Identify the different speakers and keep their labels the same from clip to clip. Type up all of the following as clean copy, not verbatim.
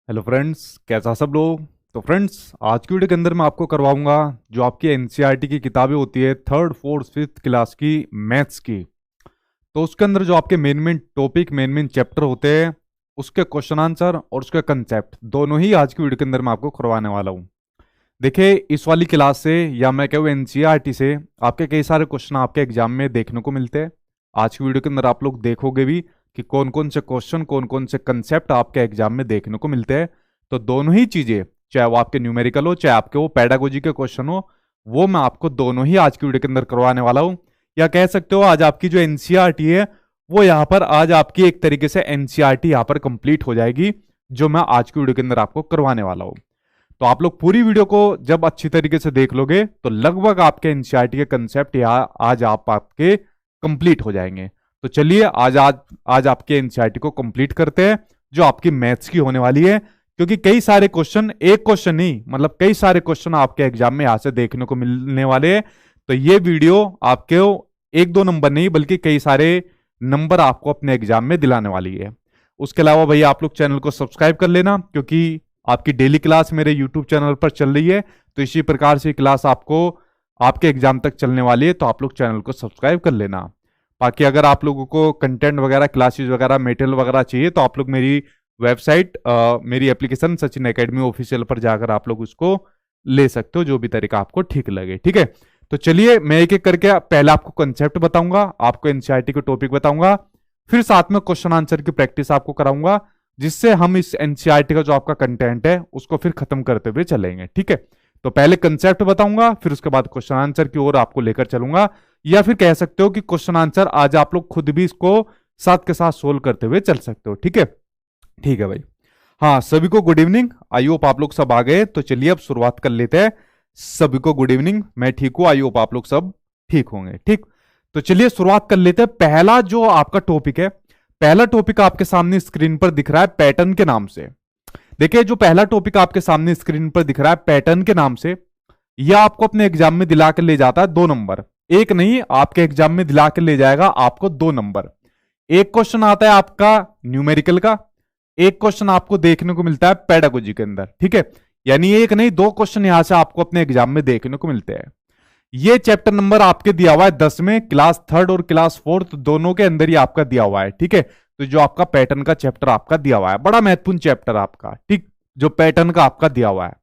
Speaker 1: Hello friends, कैसा सब लोग। तो फ्रेंड्स, आज की वीडियो के अंदर मैं आपको करवाऊंगा जो आपकी एनसीईआरटी की किताबें होती है थर्ड फोर्थ फिफ्थ क्लास की मैथ्स की। तो उसके अंदर जो आपके main main topic main main chapter होते हैं उसके क्वेश्चन आंसर और उसके कंसेप्ट दोनों ही आज की वीडियो के अंदर मैं आपको करवाने वाला हूँ। देखिए, इस वाली क्लास से या मैं कहूँ एनसीईआरटी से आपके कई सारे क्वेश्चन आपके एग्जाम में देखने को मिलते हैं। आज की वीडियो के अंदर आप लोग देखोगे भी कि कौन कौन से क्वेश्चन कौन कौन से कंसेप्ट आपके एग्जाम में देखने को मिलते हैं। तो दोनों ही चीजें, चाहे वो आपके न्यूमेरिकल हो चाहे आपके वो पेडागोजी के क्वेश्चन हो, वो मैं आपको दोनों ही आज की वीडियो के अंदर करवाने वाला हूँ। या कह सकते हो आज आपकी जो एनसीईआरटी है वो यहाँ पर आज आपकी एक तरीके से एनसीईआरटी यहाँ पर कंप्लीट हो जाएगी, जो मैं आज की वीडियो के अंदर आपको करवाने वाला हूँ। तो आप लोग पूरी वीडियो को जब अच्छी तरीके से देख लोगे तो लगभग आपके एनसीईआरटी के कंसेप्ट यहाँ आज आपके कंप्लीट हो जाएंगे। तो चलिए आज आज आज आपके एनसीईआरटी को कंप्लीट करते हैं जो आपकी मैथ्स की होने वाली है। क्योंकि कई सारे क्वेश्चन, एक क्वेश्चन नहीं मतलब कई सारे क्वेश्चन आपके एग्जाम में यहां से देखने को मिलने वाले हैं। तो ये वीडियो आपके एक दो नंबर नहीं बल्कि कई सारे नंबर आपको अपने एग्जाम में दिलाने वाली है। उसके अलावा भैया आप लोग चैनल को सब्सक्राइब कर लेना, क्योंकि आपकी डेली क्लास मेरे यूट्यूब चैनल पर चल रही है। तो इसी प्रकार से क्लास आपको आपके एग्जाम तक चलने वाली है, तो आप लोग चैनल को सब्सक्राइब कर लेना। बाकी अगर आप लोगों को कंटेंट वगैरह, क्लासेस वगैरह, मटेरियल वगैरह चाहिए तो आप लोग मेरी वेबसाइट, मेरी एप्लीकेशन सचिन एकेडमी ऑफिशियल पर जाकर आप लोग उसको ले सकते हो, जो भी तरीका आपको ठीक लगे। ठीक है, तो चलिए मैं एक एक करके पहले आपको कंसेप्ट बताऊंगा, आपको एनसीईआरटी के टॉपिक बताऊंगा, फिर साथ में क्वेश्चन आंसर की प्रैक्टिस आपको कराऊंगा, जिससे हम इस एनसीईआरटी का जो आपका कंटेंट है उसको फिर खत्म करते हुए चलेंगे। ठीक है, तो पहले कंसेप्ट बताऊंगा, फिर उसके बाद क्वेश्चन आंसर की ओर आपको लेकर चलूंगा। या फिर कह सकते हो कि क्वेश्चन आंसर आज आप लोग खुद भी इसको साथ के साथ सोल्व करते हुए चल सकते हो। ठीक है, ठीक है भाई। हाँ, सभी को गुड इवनिंग। आई होप आप लोग सब आ गए। तो चलिए अब शुरुआत कर लेते हैं। सभी को गुड इवनिंग। मैं ठीक हूं, आई होप आप लोग सब ठीक होंगे। ठीक, तो चलिए शुरुआत कर लेते हैं। पहला जो आपका टॉपिक है, पहला टॉपिक आपके सामने स्क्रीन पर दिख रहा है पैटर्न के नाम से। देखिए, जो पहला टॉपिक आपके सामने स्क्रीन पर दिख रहा है पैटर्न के नाम से, यह आपको अपने एग्जाम में दिला कर ले जाता है 2 नंबर। एक नहीं, आपके एग्जाम में दिला कर ले जाएगा आपको 2 नंबर। एक क्वेश्चन आता है आपका न्यूमेरिकल का, एक क्वेश्चन आपको देखने को मिलता है पेडागोजी के अंदर। ठीक है, यानी एक नहीं 2 क्वेश्चन यहां से आपको अपने एग्जाम में देखने को मिलते हैं। ये चैप्टर नंबर आपके दिया हुआ है 10 में, क्लास थर्ड और क्लास फोर्थ दोनों के अंदर ही आपका दिया हुआ है। ठीक है, तो जो आपका पैटर्न का चैप्टर आपका दिया हुआ है, बड़ा महत्वपूर्ण चैप्टर आपका, ठीक, जो पैटर्न का आपका दिया हुआ है।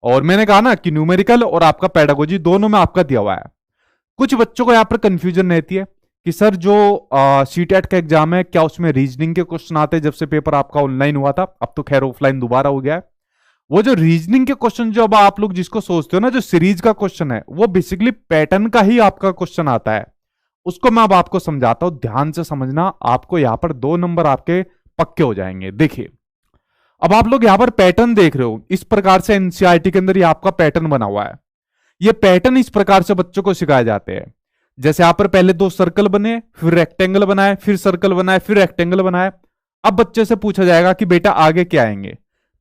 Speaker 1: और मैंने कहा ना कि न्यूमेरिकल और आपका पेडागोजी दोनों में आपका दिया हुआ है। कुछ बच्चों को यहां पर कंफ्यूजन रहती है कि सर जो सीटेट का एग्जाम है, क्या उसमें रीजनिंग के क्वेश्चन आते हैं? जब से पेपर आपका ऑनलाइन हुआ था, अब तो खैर ऑफलाइन दोबारा हो गया है। वो जो रीजनिंग के क्वेश्चन, जो अब आप लोग जिसको सोचते हो ना जो सीरीज का क्वेश्चन है, वो बेसिकली पैटर्न का ही आपका क्वेश्चन आता है। उसको मैं अब आपको समझाता हूं, ध्यान से समझना। आपको यहां पर 2 नंबर आपके पक्के हो जाएंगे। देखिए, अब आप लोग यहां पर पैटर्न देख रहे हो, इस प्रकार से एनसीईआरटी के अंदर ये आपका पैटर्न बना हुआ है। ये पैटर्न इस प्रकार से बच्चों को सिखाए जाते हैं। जैसे यहां पर पहले 2 सर्कल बने, फिर रेक्टेंगल बनाए, फिर सर्कल बनाए, फिर रेक्टेंगल बनाए। अब बच्चे से पूछा जाएगा कि बेटा आगे क्या आएंगे,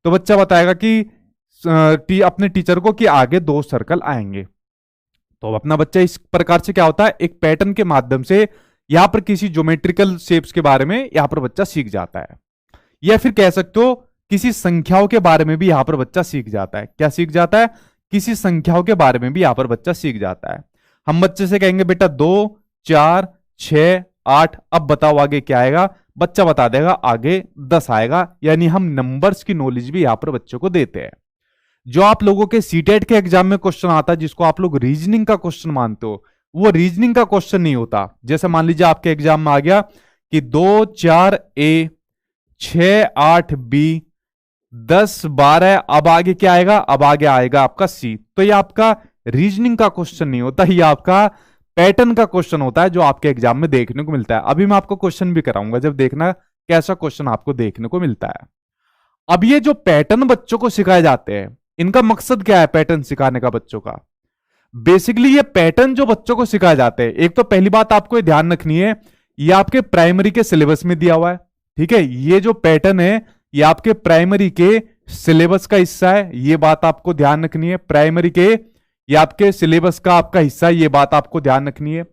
Speaker 1: तो बच्चा बताएगा कि अपने टीचर को कि आगे 2 सर्कल आएंगे। तो अपना बच्चा इस प्रकार से क्या होता है, एक पैटर्न के माध्यम से यहां पर किसी ज्योमेट्रिकल शेप्स के बारे में यहां पर बच्चा सीख जाता है। या फिर कह सकते हो किसी संख्याओं के बारे में भी यहां पर बच्चा सीख जाता है। क्या सीख जाता है? किसी संख्याओं के बारे में भी यहां पर बच्चा सीख जाता है। हम बच्चे से कहेंगे बेटा 2, 4, 6, 8, अब बताओ आगे क्या आएगा? बच्चा बता देगा आगे 10 आएगा। यानी हम नंबर्स की नॉलेज भी यहां पर बच्चों को देते हैं। जो आप लोगों के सीटेट के एग्जाम में क्वेश्चन आता है, जिसको आप लोग रीजनिंग का क्वेश्चन मानते हो, वो रीजनिंग का क्वेश्चन नहीं होता। जैसे मान लीजिए आपके एग्जाम में आ गया कि 2, 4 ए, 6, 8 बी, 10, 12, अब आगे क्या आएगा? अब आगे आएगा आपका सी। तो ये आपका रीजनिंग का क्वेश्चन नहीं होता, ये आपका पैटर्न का क्वेश्चन होता है, जो आपके एग्जाम में देखने को मिलता है। अभी मैं आपको क्वेश्चन भी कराऊंगा, जब देखना कैसा क्वेश्चन आपको देखने को मिलता है। अब ये जो पैटर्न बच्चों को सिखाए जाते हैं, इनका मकसद क्या है पैटर्न सिखाने का बच्चों का? बेसिकली ये पैटर्न जो बच्चों को सिखाए जाते हैं, एक तो पहली बात आपको ये ध्यान रखनी है, ये आपके प्राइमरी के सिलेबस में दिया हुआ है। ठीक है, ये जो पैटर्न है ये आपके प्राइमरी के सिलेबस का हिस्सा है, ये बात आपको ध्यान रखनी है। प्राइमरी के ये आपके सिलेबस का आपका हिस्सा है, ये बात आपको ध्यान रखनी है।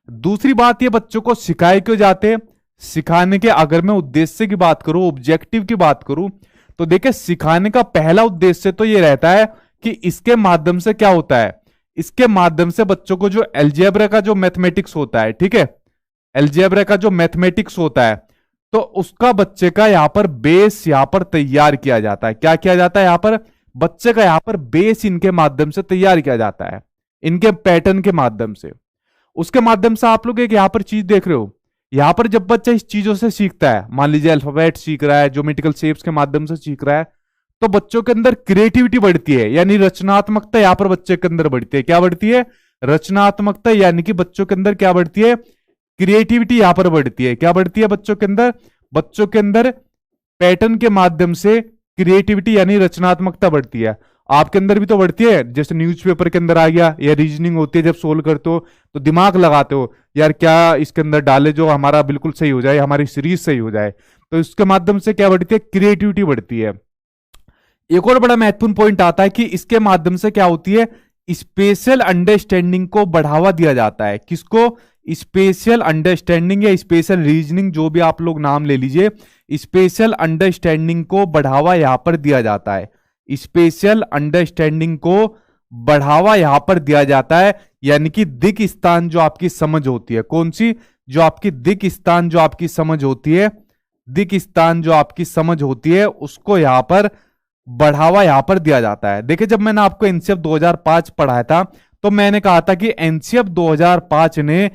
Speaker 1: दूसरी बात, ये बच्चों को सिखाए क्यों जाते हैं? सिखाने के, अगर मैं उद्देश्य की बात करूं, ऑब्जेक्टिव की बात करूं, तो देखिए सिखाने का पहला उद्देश्य तो ये रहता है कि इसके माध्यम से क्या होता है, इसके माध्यम से बच्चों को जो अलजेब्रा का जो मैथमेटिक्स होता है, ठीक है, अलजेब्रा का जो मैथमेटिक्स होता है, तो उसका बच्चे का यहां पर बेस यहां पर तैयार किया जाता है। क्या किया जाता है यहां पर, बच्चे का यहां पर बेस इनके माध्यम से तैयार किया जाता है, इनके पैटर्न के माध्यम से। उसके माध्यम से आप लोग एक यहां पर चीज देख रहे हो, यहां पर जब बच्चा इस चीजों से सीखता है, मान लीजिए अल्फाबेट सीख रहा है, ज्योमेट्रिकल शेप्स के माध्यम से सीख रहा है, तो बच्चों के अंदर क्रिएटिविटी बढ़ती है, यानी रचनात्मकता यहां पर बच्चे के अंदर बढ़ती है। क्या बढ़ती है, रचनात्मकता, यानी कि बच्चों के अंदर क्या बढ़ती है, क्रिएटिविटी यहां पर बढ़ती है। क्या बढ़ती है बच्चों के अंदर, बच्चों के अंदर पैटर्न के माध्यम से क्रिएटिविटी यानी रचनात्मकता बढ़ती है। आपके अंदर भी तो बढ़ती है, जैसे न्यूज़पेपर के अंदर आ गया, या रीजनिंग होती है, जब सोल्व करते हो तो दिमाग लगाते हो, यार क्या इसके अंदर डाले जो हमारा बिल्कुल सही हो जाए, हमारी सीरीज सही हो जाए, तो इसके माध्यम से क्या बढ़ती है, क्रिएटिविटी बढ़ती है। एक और बड़ा महत्वपूर्ण पॉइंट आता है कि इसके माध्यम से क्या होती है, स्पेशल अंडरस्टैंडिंग को बढ़ावा दिया जाता है। किसको, स्पेशल अंडरस्टैंडिंग या स्पेशल रीजनिंग, जो भी आप लोग नाम ले लीजिए, स्पेशल अंडरस्टैंडिंग को बढ़ावा यहां पर दिया जाता है। स्पेशल अंडरस्टैंडिंग को बढ़ावा यहां पर दिया जाता है, यानी कि दिक स्थान जो आपकी समझ होती है, कौन सी, जो आपकी दिक स्थान जो आपकी समझ होती है, दिक स्थान जो आपकी समझ होती है, उसको यहां पर बढ़ावा यहां पर दिया जाता है। देखिए जब मैंने आपको एनसीएफ 2005 पढ़ाया था, तो मैंने कहा था कि एनसीएफ 2005 ने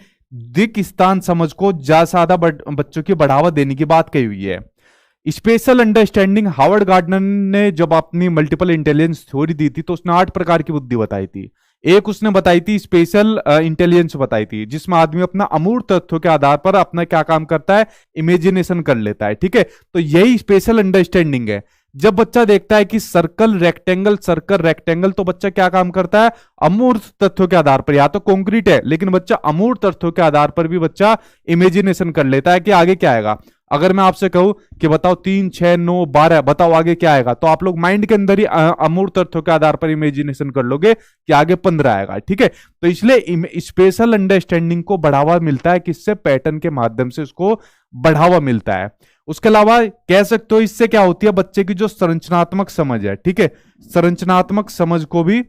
Speaker 1: दिक स्थान समझ को ज्यादा बच्चों की बढ़ावा देने की बात कही हुई है। स्पेशल अंडरस्टैंडिंग, हार्वर्ड गार्डनर ने जब अपनी मल्टीपल इंटेलिजेंस थ्योरी दी थी, तो उसने 8 प्रकार की बुद्धि बताई थी। एक उसने बताई थी स्पेशल इंटेलिजेंस बताई थी, जिसमें आदमी अपना अमूर्त तथ्यों के आधार पर अपना क्या काम करता है, इमेजिनेशन कर लेता है, ठीक है। तो यही स्पेशल अंडरस्टैंडिंग है। जब बच्चा देखता है कि सर्कल रेक्टेंगल, तो बच्चा क्या काम करता है, अमूर्त तथ्यों के आधार पर, या तो कॉन्क्रीट है लेकिन बच्चा अमूर्त तथ्यों के आधार पर भी बच्चा इमेजिनेशन कर लेता है कि आगे क्या आएगा। अगर मैं आपसे कहूं कि बताओ 3, 6, 9, 12, बताओ आगे क्या आएगा, तो आप लोग माइंड के अंदर ही अमूर्त तथ्यों के आधार पर इमेजिनेशन कर लोगे कि आगे 15 आएगा, ठीक है। तो इसलिए स्पेशल अंडरस्टैंडिंग को बढ़ावा मिलता है, किससे, पैटर्न के माध्यम से उसको बढ़ावा मिलता है। उसके अलावा कह सकते हो इससे क्या होती है, बच्चे की जो संरचनात्मक समझ है, ठीक है, संरचनात्मक समझ को भी,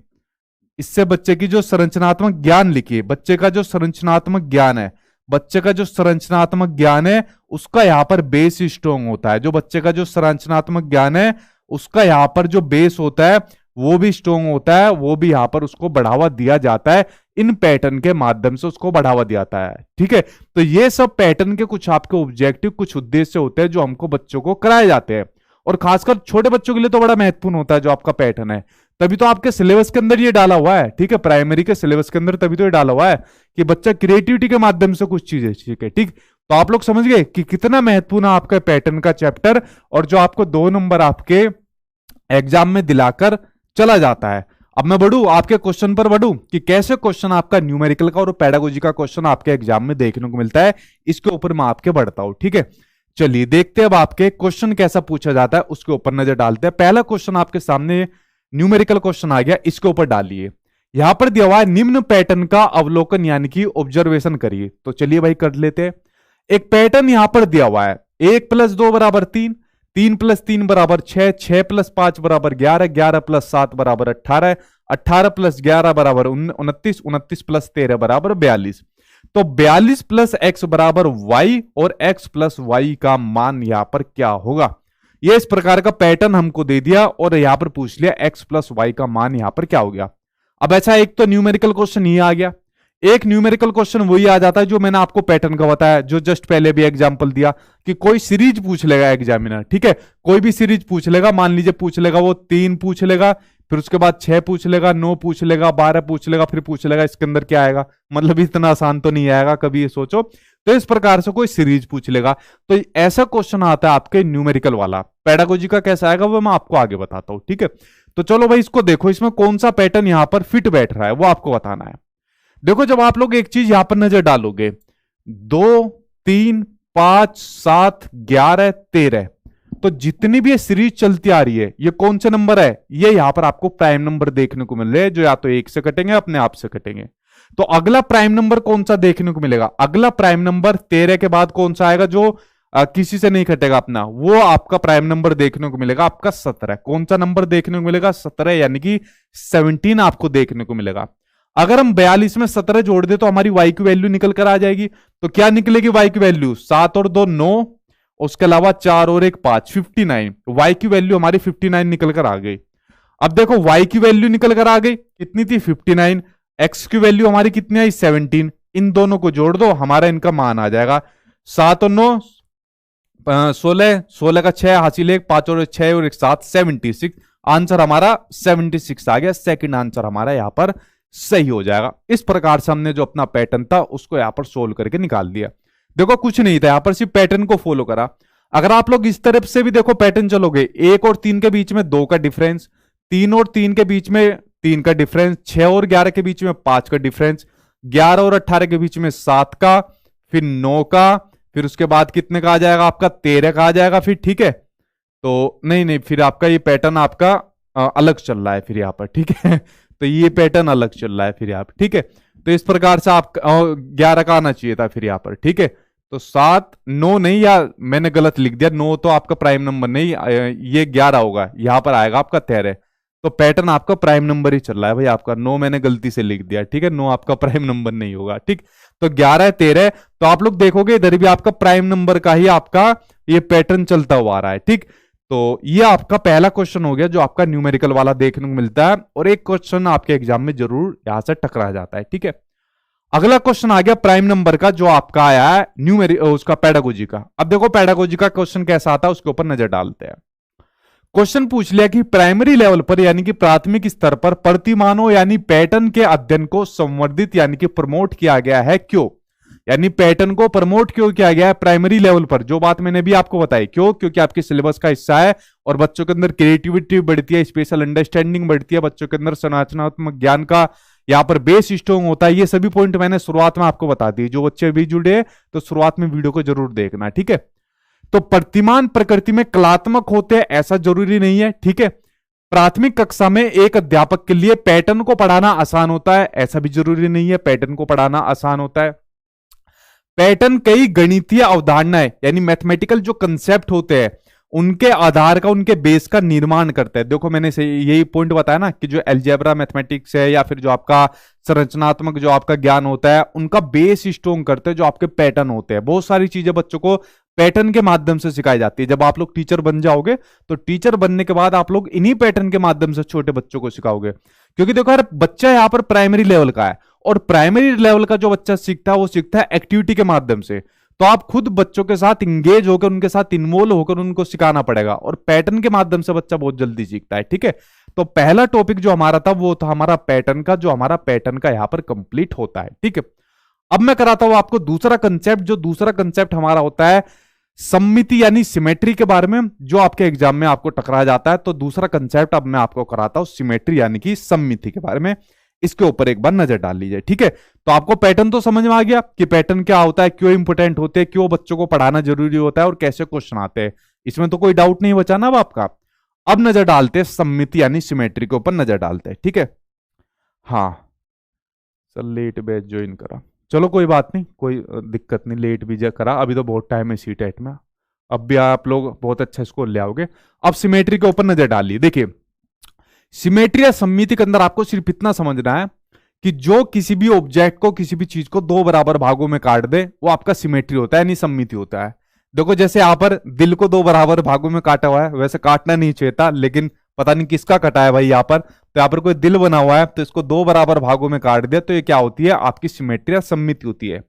Speaker 1: इससे बच्चे की जो संरचनात्मक ज्ञान, लिखिए बच्चे का जो संरचनात्मक ज्ञान है, बच्चे का जो संरचनात्मक ज्ञान है उसका यहां पर बेस स्ट्रोंग होता है। जो बच्चे का जो संरचनात्मक ज्ञान है उसका यहां पर जो बेस होता है वो भी स्ट्रोंग होता है, वो भी यहां पर उसको बढ़ावा दिया जाता है, इन पैटर्न के माध्यम से उसको बढ़ावा दिया जाता है, ठीक है। तो ये सब पैटर्न के कुछ आपके ऑब्जेक्टिव, कुछ उद्देश्य होते हैं जो हमको बच्चों को कराए जाते हैं, और खासकर छोटे बच्चों के लिए तो बड़ा महत्वपूर्ण होता है जो आपका पैटर्न है। तभी तो आपके सिलेबस के अंदर ये डाला हुआ है, ठीक है, प्राइमरी के सिलेबस के अंदर तभी तो ये डाला हुआ है कि बच्चा क्रिएटिविटी के माध्यम से कुछ चीजें सीखे, ठीक। तो आप लोग समझ गए कि कितना महत्वपूर्ण है आपका पैटर्न का चैप्टर, और जो आपको 2 नंबर आपके एग्जाम में दिलाकर चला जाता है। अब मैं बढ़ू आपके क्वेश्चन पर बढ़ू कि कैसे क्वेश्चन आपका न्यूमेरिकल का और पेडागोजी का क्वेश्चन आपके एग्जाम में देखने को मिलता है, इसके ऊपर मैं आपके बढ़ता हूं, ठीक है। चलिए देखते हैं अब आपके क्वेश्चन कैसा पूछा जाता है, उसके ऊपर नजर डालते हैं। पहला क्वेश्चन आपके सामने न्यूमेरिकल क्वेश्चन आ गया, इसके ऊपर डालिए। यहां पर दिया हुआ है निम्न पैटर्न का अवलोकन यानी कि ऑब्जर्वेशन करिए। तो चलिए भाई कर लेते हैं। एक पैटर्न यहां पर दिया हुआ है, 1 + 2 = 3, 3 + 3 = 6, 6 + 5 = 11, 11 + 7 = 18, 18 + 11 = 29, 29 + 13 = 42। तो 42 + x = y, और x + y का मान यहां पर क्या होगा। ये इस प्रकार का पैटर्न हमको दे दिया, और यहां पर पूछ लिया x + y का मान यहां पर क्या हो गया। अब ऐसा एक तो न्यूमेरिकल क्वेश्चन ये आ गया, एक न्यूमेरिकल क्वेश्चन वही आ जाता है जो मैंने आपको पैटर्न का बताया, जो जस्ट पहले भी एग्जांपल दिया कि कोई सीरीज पूछ लेगा एग्जामिनर, ठीक है, कोई भी सीरीज पूछ लेगा, मान लीजिए पूछ लेगा वो 3 पूछ लेगा, फिर उसके बाद 6 पूछ लेगा, 9 पूछ लेगा, 12 पूछ लेगा, फिर पूछ लेगा इसके अंदर क्या आएगा। मतलब इतना आसान तो नहीं आएगा, कभी ये सोचो। तो इस प्रकार से कोई सीरीज पूछ लेगा, तो ऐसा क्वेश्चन आता है आपके न्यूमेरिकल वाला। पेडागोजी का कैसा आएगा वो मैं आपको आगे बताता हूं, ठीक है। तो चलो भाई इसको देखो, इसमें कौन सा पैटर्न यहां पर फिट बैठ रहा है वो आपको बताना है। देखो जब आप लोग एक चीज यहां पर नजर डालोगे, 2, 3, 5, 7, 11, 13, तो जितनी भी ये सीरीज चलती आ रही है ये कौन सा नंबर है, ये यहां पर आपको प्राइम नंबर देखने को मिल रहे हैं, जो या तो 1 से कटेंगे अपने आप से कटेंगे। तो अगला प्राइम नंबर कौन सा देखने को मिलेगा, अगला प्राइम नंबर 13 के बाद कौन सा आएगा, जो किसी से नहीं कटेगा अपना, वो आपका प्राइम नंबर देखने को मिलेगा आपका 17। कौन सा नंबर देखने को मिलेगा? 17, यानी कि 17 आपको देखने को मिलेगा। अगर हम 42 में 17 जोड़ दे तो हमारी y की वैल्यू निकल कर आ जाएगी। तो क्या निकलेगी y की वैल्यू? 7 और 2 9, उसके अलावा 4 और 1 5, 59। y की वैल्यू हमारी 59 निकल कर आ गई। अब देखो y की वैल्यू निकल कर आ गई, कितनी थी? 59। x की वैल्यू हमारी कितनी आई? 17। इन दोनों को जोड़ दो, हमारा इनका मान आ जाएगा 7 और 9 16, 16 का 6 हासिल 1, 5 और 6 और 1 7, 76। आंसर हमारा 76 आ गया। सेकंड आंसर हमारा यहां पर सही हो जाएगा। इस प्रकार से हमने जो अपना पैटर्न था उसको यहां पर सोल्व करके निकाल दिया। देखो कुछ नहीं था, यहां पर सिर्फ पैटर्न को फॉलो करा। अगर आप लोग इस तरफ से भी देखो पैटर्न चलोगे, 1 और 3 के बीच में 2 का डिफरेंस, 3 और 3 के बीच में 3 का डिफरेंस, 6 और 11 के बीच में 5 का डिफरेंस, 11 और 18 के बीच में 7 का, फिर 9 का, फिर उसके बाद कितने का आ जाएगा आपका? 13 का आ जाएगा फिर। ठीक है, तो नहीं, फिर आपका ये पैटर्न आपका अलग चल रहा है फिर यहाँ पर। ठीक है, तो ये पैटर्न अलग चल रहा है फिर यहाँ पर। ठीक है, तो इस प्रकार से आप 11 का आना चाहिए था फिर यहाँ पर। ठीक है, तो 7 9 नहीं, या मैंने गलत लिख दिया, 9 तो आपका प्राइम नंबर नहीं, ये 11 होगा, यहां पर आएगा आपका 13। तो पैटर्न आपका प्राइम नंबर ही चल रहा है भाई आपका। 9 मैंने गलती से लिख दिया। ठीक है, 9 आपका प्राइम नंबर नहीं होगा। ठीक, तो 11 13, तो आप लोग देखोगे इधर भी आपका प्राइम नंबर का ही आपका ये पैटर्न चलता हुआ आ रहा है। ठीक, तो ये आपका पहला क्वेश्चन हो गया जो आपका न्यूमेरिकल वाला देखने को मिलता है, और एक क्वेश्चन आपके एग्जाम में जरूर यहां से टकरा जाता है। ठीक है, अगला क्वेश्चन आ गया प्राइम नंबर का, जो आपका आया है उसका पेडागोजी का। अब देखो पेडागोजी का क्वेश्चन कैसा आता है, उसके ऊपर नजर डालते हैं। क्वेश्चन पूछ लिया कि प्राइमरी लेवल पर यानी कि प्राथमिक स्तर पर प्रतिमानों यानी पैटर्न के अध्ययन को संवर्धित यानी कि प्रमोट किया गया है, क्यों? यानी पैटर्न को प्रमोट क्यों किया गया है प्राइमरी लेवल पर? जो बात मैंने भी आपको बताई, क्यों? क्योंकि आपके सिलेबस का हिस्सा है और बच्चों के अंदर क्रिएटिविटी बढ़ती है, स्पेशल अंडरस्टैंडिंग बढ़ती है, बच्चों के अंदर संरचनात्मक ज्ञान का यहाँ पर बेस स्ट्रॉन्ग होता है। ये सभी पॉइंट मैंने शुरुआत में आपको बता दी। जो बच्चे भी जुड़े तो शुरुआत में वीडियो को जरूर देखना। ठीक है, तो प्रतिमान प्रकृति में कलात्मक होते हैं ऐसा जरूरी नहीं है। ठीक है, प्राथमिक कक्षा में एक अध्यापक के लिए पैटर्न को पढ़ाना आसान होता है ऐसा भी जरूरी नहीं है। पैटर्न को पढ़ाना आसान होता है। पैटर्न कई गणितीय अवधारणाएं यानी मैथमेटिकल जो कंसेप्ट होते हैं उनके आधार का, उनके बेस का निर्माण करते हैं। देखो मैंने से यही पॉइंट बताया ना कि जो एल्जेब्रा मैथमेटिक्स है या फिर जो आपका संरचनात्मक जो आपका ज्ञान होता है उनका बेस स्ट्रॉन्ग करते हैं जो आपके पैटर्न होते हैं। बहुत सारी चीजें बच्चों को पैटर्न के माध्यम से सिखाई जाती है। जब आप लोग टीचर बन जाओगे तो टीचर बनने के बाद आप लोग इन्हीं पैटर्न के माध्यम से छोटे बच्चों को सिखाओगे। क्योंकि देखो यार, बच्चा यहाँ पर प्राइमरी लेवल का है और प्राइमरी लेवल का जो बच्चा सीखता है वो सीखता है एक्टिविटी के माध्यम से। तो आप खुद बच्चों के साथ इंगेज होकर, उनके साथ इन्वॉल्व होकर उनको सिखाना पड़ेगा, और पैटर्न के माध्यम से बच्चा बहुत जल्दी सीखता है। ठीक है, तो पहला टॉपिक जो हमारा था वो था हमारा पैटर्न का, जो हमारा पैटर्न का यहां पर कंप्लीट होता है। ठीक है, अब मैं कराता हूं आपको दूसरा कंसेप्ट। जो दूसरा कंसेप्ट हमारा होता है सममिति यानी सिमेट्री के बारे में, जो आपके एग्जाम में आपको टकरा जाता है। तो दूसरा कंसेप्ट अब मैं आपको कराता हूं सिमेट्री यानी कि सममिति के बारे में। इसके ऊपर एक बार नजर डाल लीजिए। ठीक है, तो आपको पैटर्न तो समझ में आ गया कि पैटर्न क्या होता है, क्यों इंपोर्टेंट होते हैं, क्यों बच्चों को पढ़ाना जरूरी होता है और कैसे क्वेश्चन आते हैं। इसमें तो कोई डाउट नहीं बचा ना अब आपका। अब नजर डालते हैं सममिति यानी सिमेट्री के ऊपर नजर डालते हैं। ठीक है, हाँ सर लेट बैच ज्वाइन करा, चलो कोई बात नहीं, कोई दिक्कत नहीं, लेट भी करा, अभी तो बहुत टाइम है सी टेट में, अब भी आप लोग बहुत अच्छा स्कोर ले आओगे। अब सिमेट्री के ऊपर नजर डालिए। देखिए सिमेट्री या सममिति के अंदर आपको सिर्फ इतना समझना है कि जो किसी भी ऑब्जेक्ट को, किसी भी चीज को दो बराबर भागों में काट दे वो आपका सिमेट्री होता है यानी सममिति होता है। देखो जैसे यहां पर दिल को दो बराबर भागों में काटा हुआ है, वैसे काटना नहीं चाहिए था लेकिन पता नहीं किसका कटा है भाई यहाँ पर। तो यहाँ पर कोई दिल बना हुआ है तो इसको दो बराबर भागों में काट दिया, तो ये क्या होती है आपकी सिमेट्री या सममिति होती है।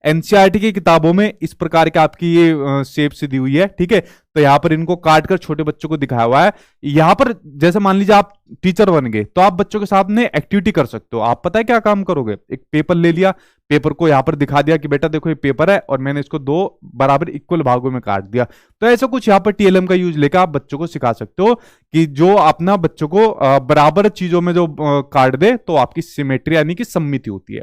Speaker 1: एनसीईआरटी की किताबों में इस प्रकार की आपकी ये शेप सी दी हुई है। ठीक है, तो यहां पर इनको काट कर छोटे बच्चों को दिखाया हुआ है। यहां पर जैसे मान लीजिए आप टीचर बन गए तो आप बच्चों के सामने एक्टिविटी कर सकते हो। आप पता है क्या काम करोगे, एक पेपर ले लिया, पेपर को यहां पर दिखा दिया कि बेटा देखो ये पेपर है और मैंने इसको दो बराबर इक्वल भागों में काट दिया। तो ऐसा कुछ यहाँ पर टीएलएम का यूज लेकर आप बच्चों को सिखा सकते हो कि जो अपना बच्चों को बराबर चीजों में जो काट दे तो आपकी सिमेट्री यानी कि सममिति होती है।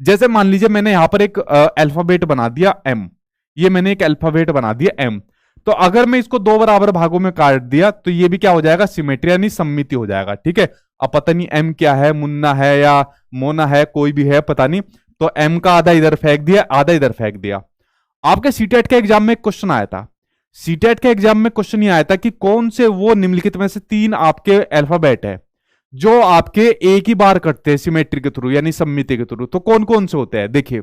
Speaker 1: जैसे मान लीजिए मैंने यहां पर एक अल्फाबेट बना दिया एम, ये मैंने एक अल्फाबेट बना दिया एम, तो अगर मैं इसको दो बराबर भागों में काट दिया तो ये भी क्या हो जाएगा, सिमेट्री यानी सममिति हो जाएगा। ठीक है, अब पता नहीं एम क्या है, मुन्ना है या मोना है, कोई भी है पता नहीं, तो एम का आधा इधर फेंक दिया, आधा इधर फेंक दिया। आपके सीटेट के एग्जाम में एक क्वेश्चन आया था, सीटेट के एग्जाम में क्वेश्चन ये आया था कि कौन से वो निम्नलिखित में से 3 आपके अल्फाबेट है जो आपके एक ही बार कटते हैं सिमेट्री के थ्रू यानी सममिति के थ्रू, तो कौन कौन से होते हैं? देखिए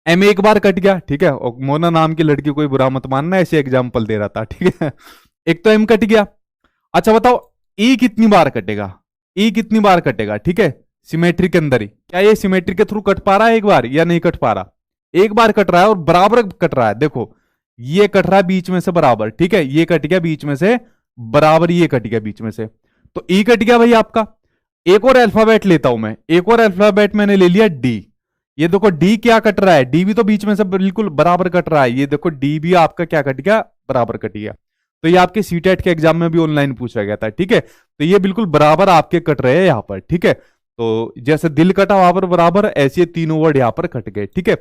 Speaker 1: एम एक बार कट गया, ठीक है, और मोना नाम की लड़की कोई बुरा मत मानना, ऐसे एग्जाम्पल दे रहा था, ठीक है। एक तो एम कट गया। अच्छा बताओ ई कितनी बार कटेगा, ई कितनी बार कटेगा, ठीक है, सिमेट्री के अंदर ही। क्या ये सिमेट्री के थ्रू कट पा रहा है एक बार या नहीं कट पा रहा? एक बार कट रहा है और बराबर कट रहा है। देखो ये कट रहा है बीच में से बराबर, ठीक है, ये कट गया बीच में से बराबर, ये कट गया बीच में से, तो ई कट गया भाई आपका। एक और अल्फाबेट लेता हूं मैं, एक और अल्फाबेट मैंने ले लिया डी। ये देखो डी क्या कट रहा है, डी भी तो बीच में से बिल्कुल बराबर कट रहा है, ये देखो डी भी आपका क्या कट गया, बराबर कट गया। तो ये आपके सीटेट के एग्जाम में भी ऑनलाइन पूछा गया था, ठीक है, तो ये बिल्कुल बराबर आपके कट रहे हैं यहां पर, ठीक है। तो जैसे दिल कटा वहां पर बराबर, ऐसे ये तीनों वर्ड यहां पर कट गए, ठीक है।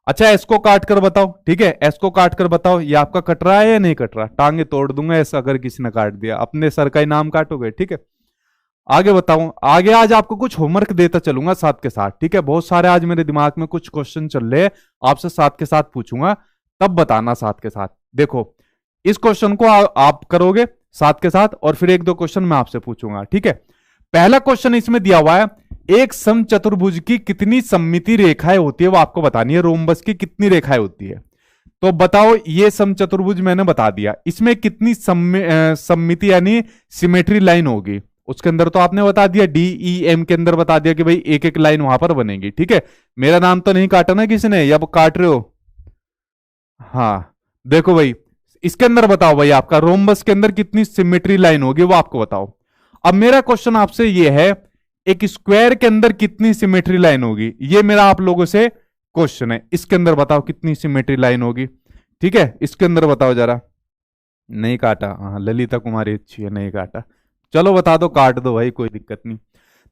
Speaker 1: अच्छा एस को काट कर बताओ, ठीक है, एस को काट कर बताओ ये आपका कट रहा है या नहीं कट रहा? टांगे तोड़ दूंगा ऐसा अगर किसी ने काट दिया, अपने सर का ही नाम काटोगे, ठीक है। आगे बताऊं, आगे आज आपको कुछ होमवर्क देता चलूंगा साथ के साथ, ठीक है, बहुत सारे आज मेरे दिमाग में कुछ क्वेश्चन चल रहे हैं, आपसे साथ के साथ पूछूंगा, तब बताना साथ के साथ। देखो इस क्वेश्चन को आप करोगे साथ के साथ, और फिर 1-2 क्वेश्चन मैं आपसे पूछूंगा, ठीक है। पहला क्वेश्चन इसमें दिया हुआ है, एक समचतुर्भुज की कितनी सममिति रेखाएं होती है वो आपको बतानी है, रोम्बस की कितनी रेखाएं होती है। तो बताओ ये समचतुर्भुज मैंने बता दिया, इसमें कितनी सममिति यानी सिमेट्री लाइन होगी, उसके अंदर तो आपने बता दिया, डी ई एम के अंदर बता दिया कि भाई एक एक लाइन वहां पर बनेगी, ठीक है। मेरा नाम तो नहीं काटा ना किसी ने, या काट रहे हो? हाँ देखो भाई इसके अंदर बताओ भाई आपका रोम्बस के अंदर कितनी सिमेट्री लाइन होगी वो आपको बताओ। अब मेरा क्वेश्चन आपसे ये है, एक स्क्वायर के अंदर कितनी सिमेट्री लाइन होगी, ये मेरा आप लोगों से क्वेश्चन है, इसके अंदर बताओ कितनी सिमेट्री लाइन होगी, ठीक है, इसके अंदर बताओ जरा। नहीं काटा, हाँ ललिता कुमारी अच्छी है, नहीं काटा, चलो बता दो, काट दो भाई कोई दिक्कत नहीं।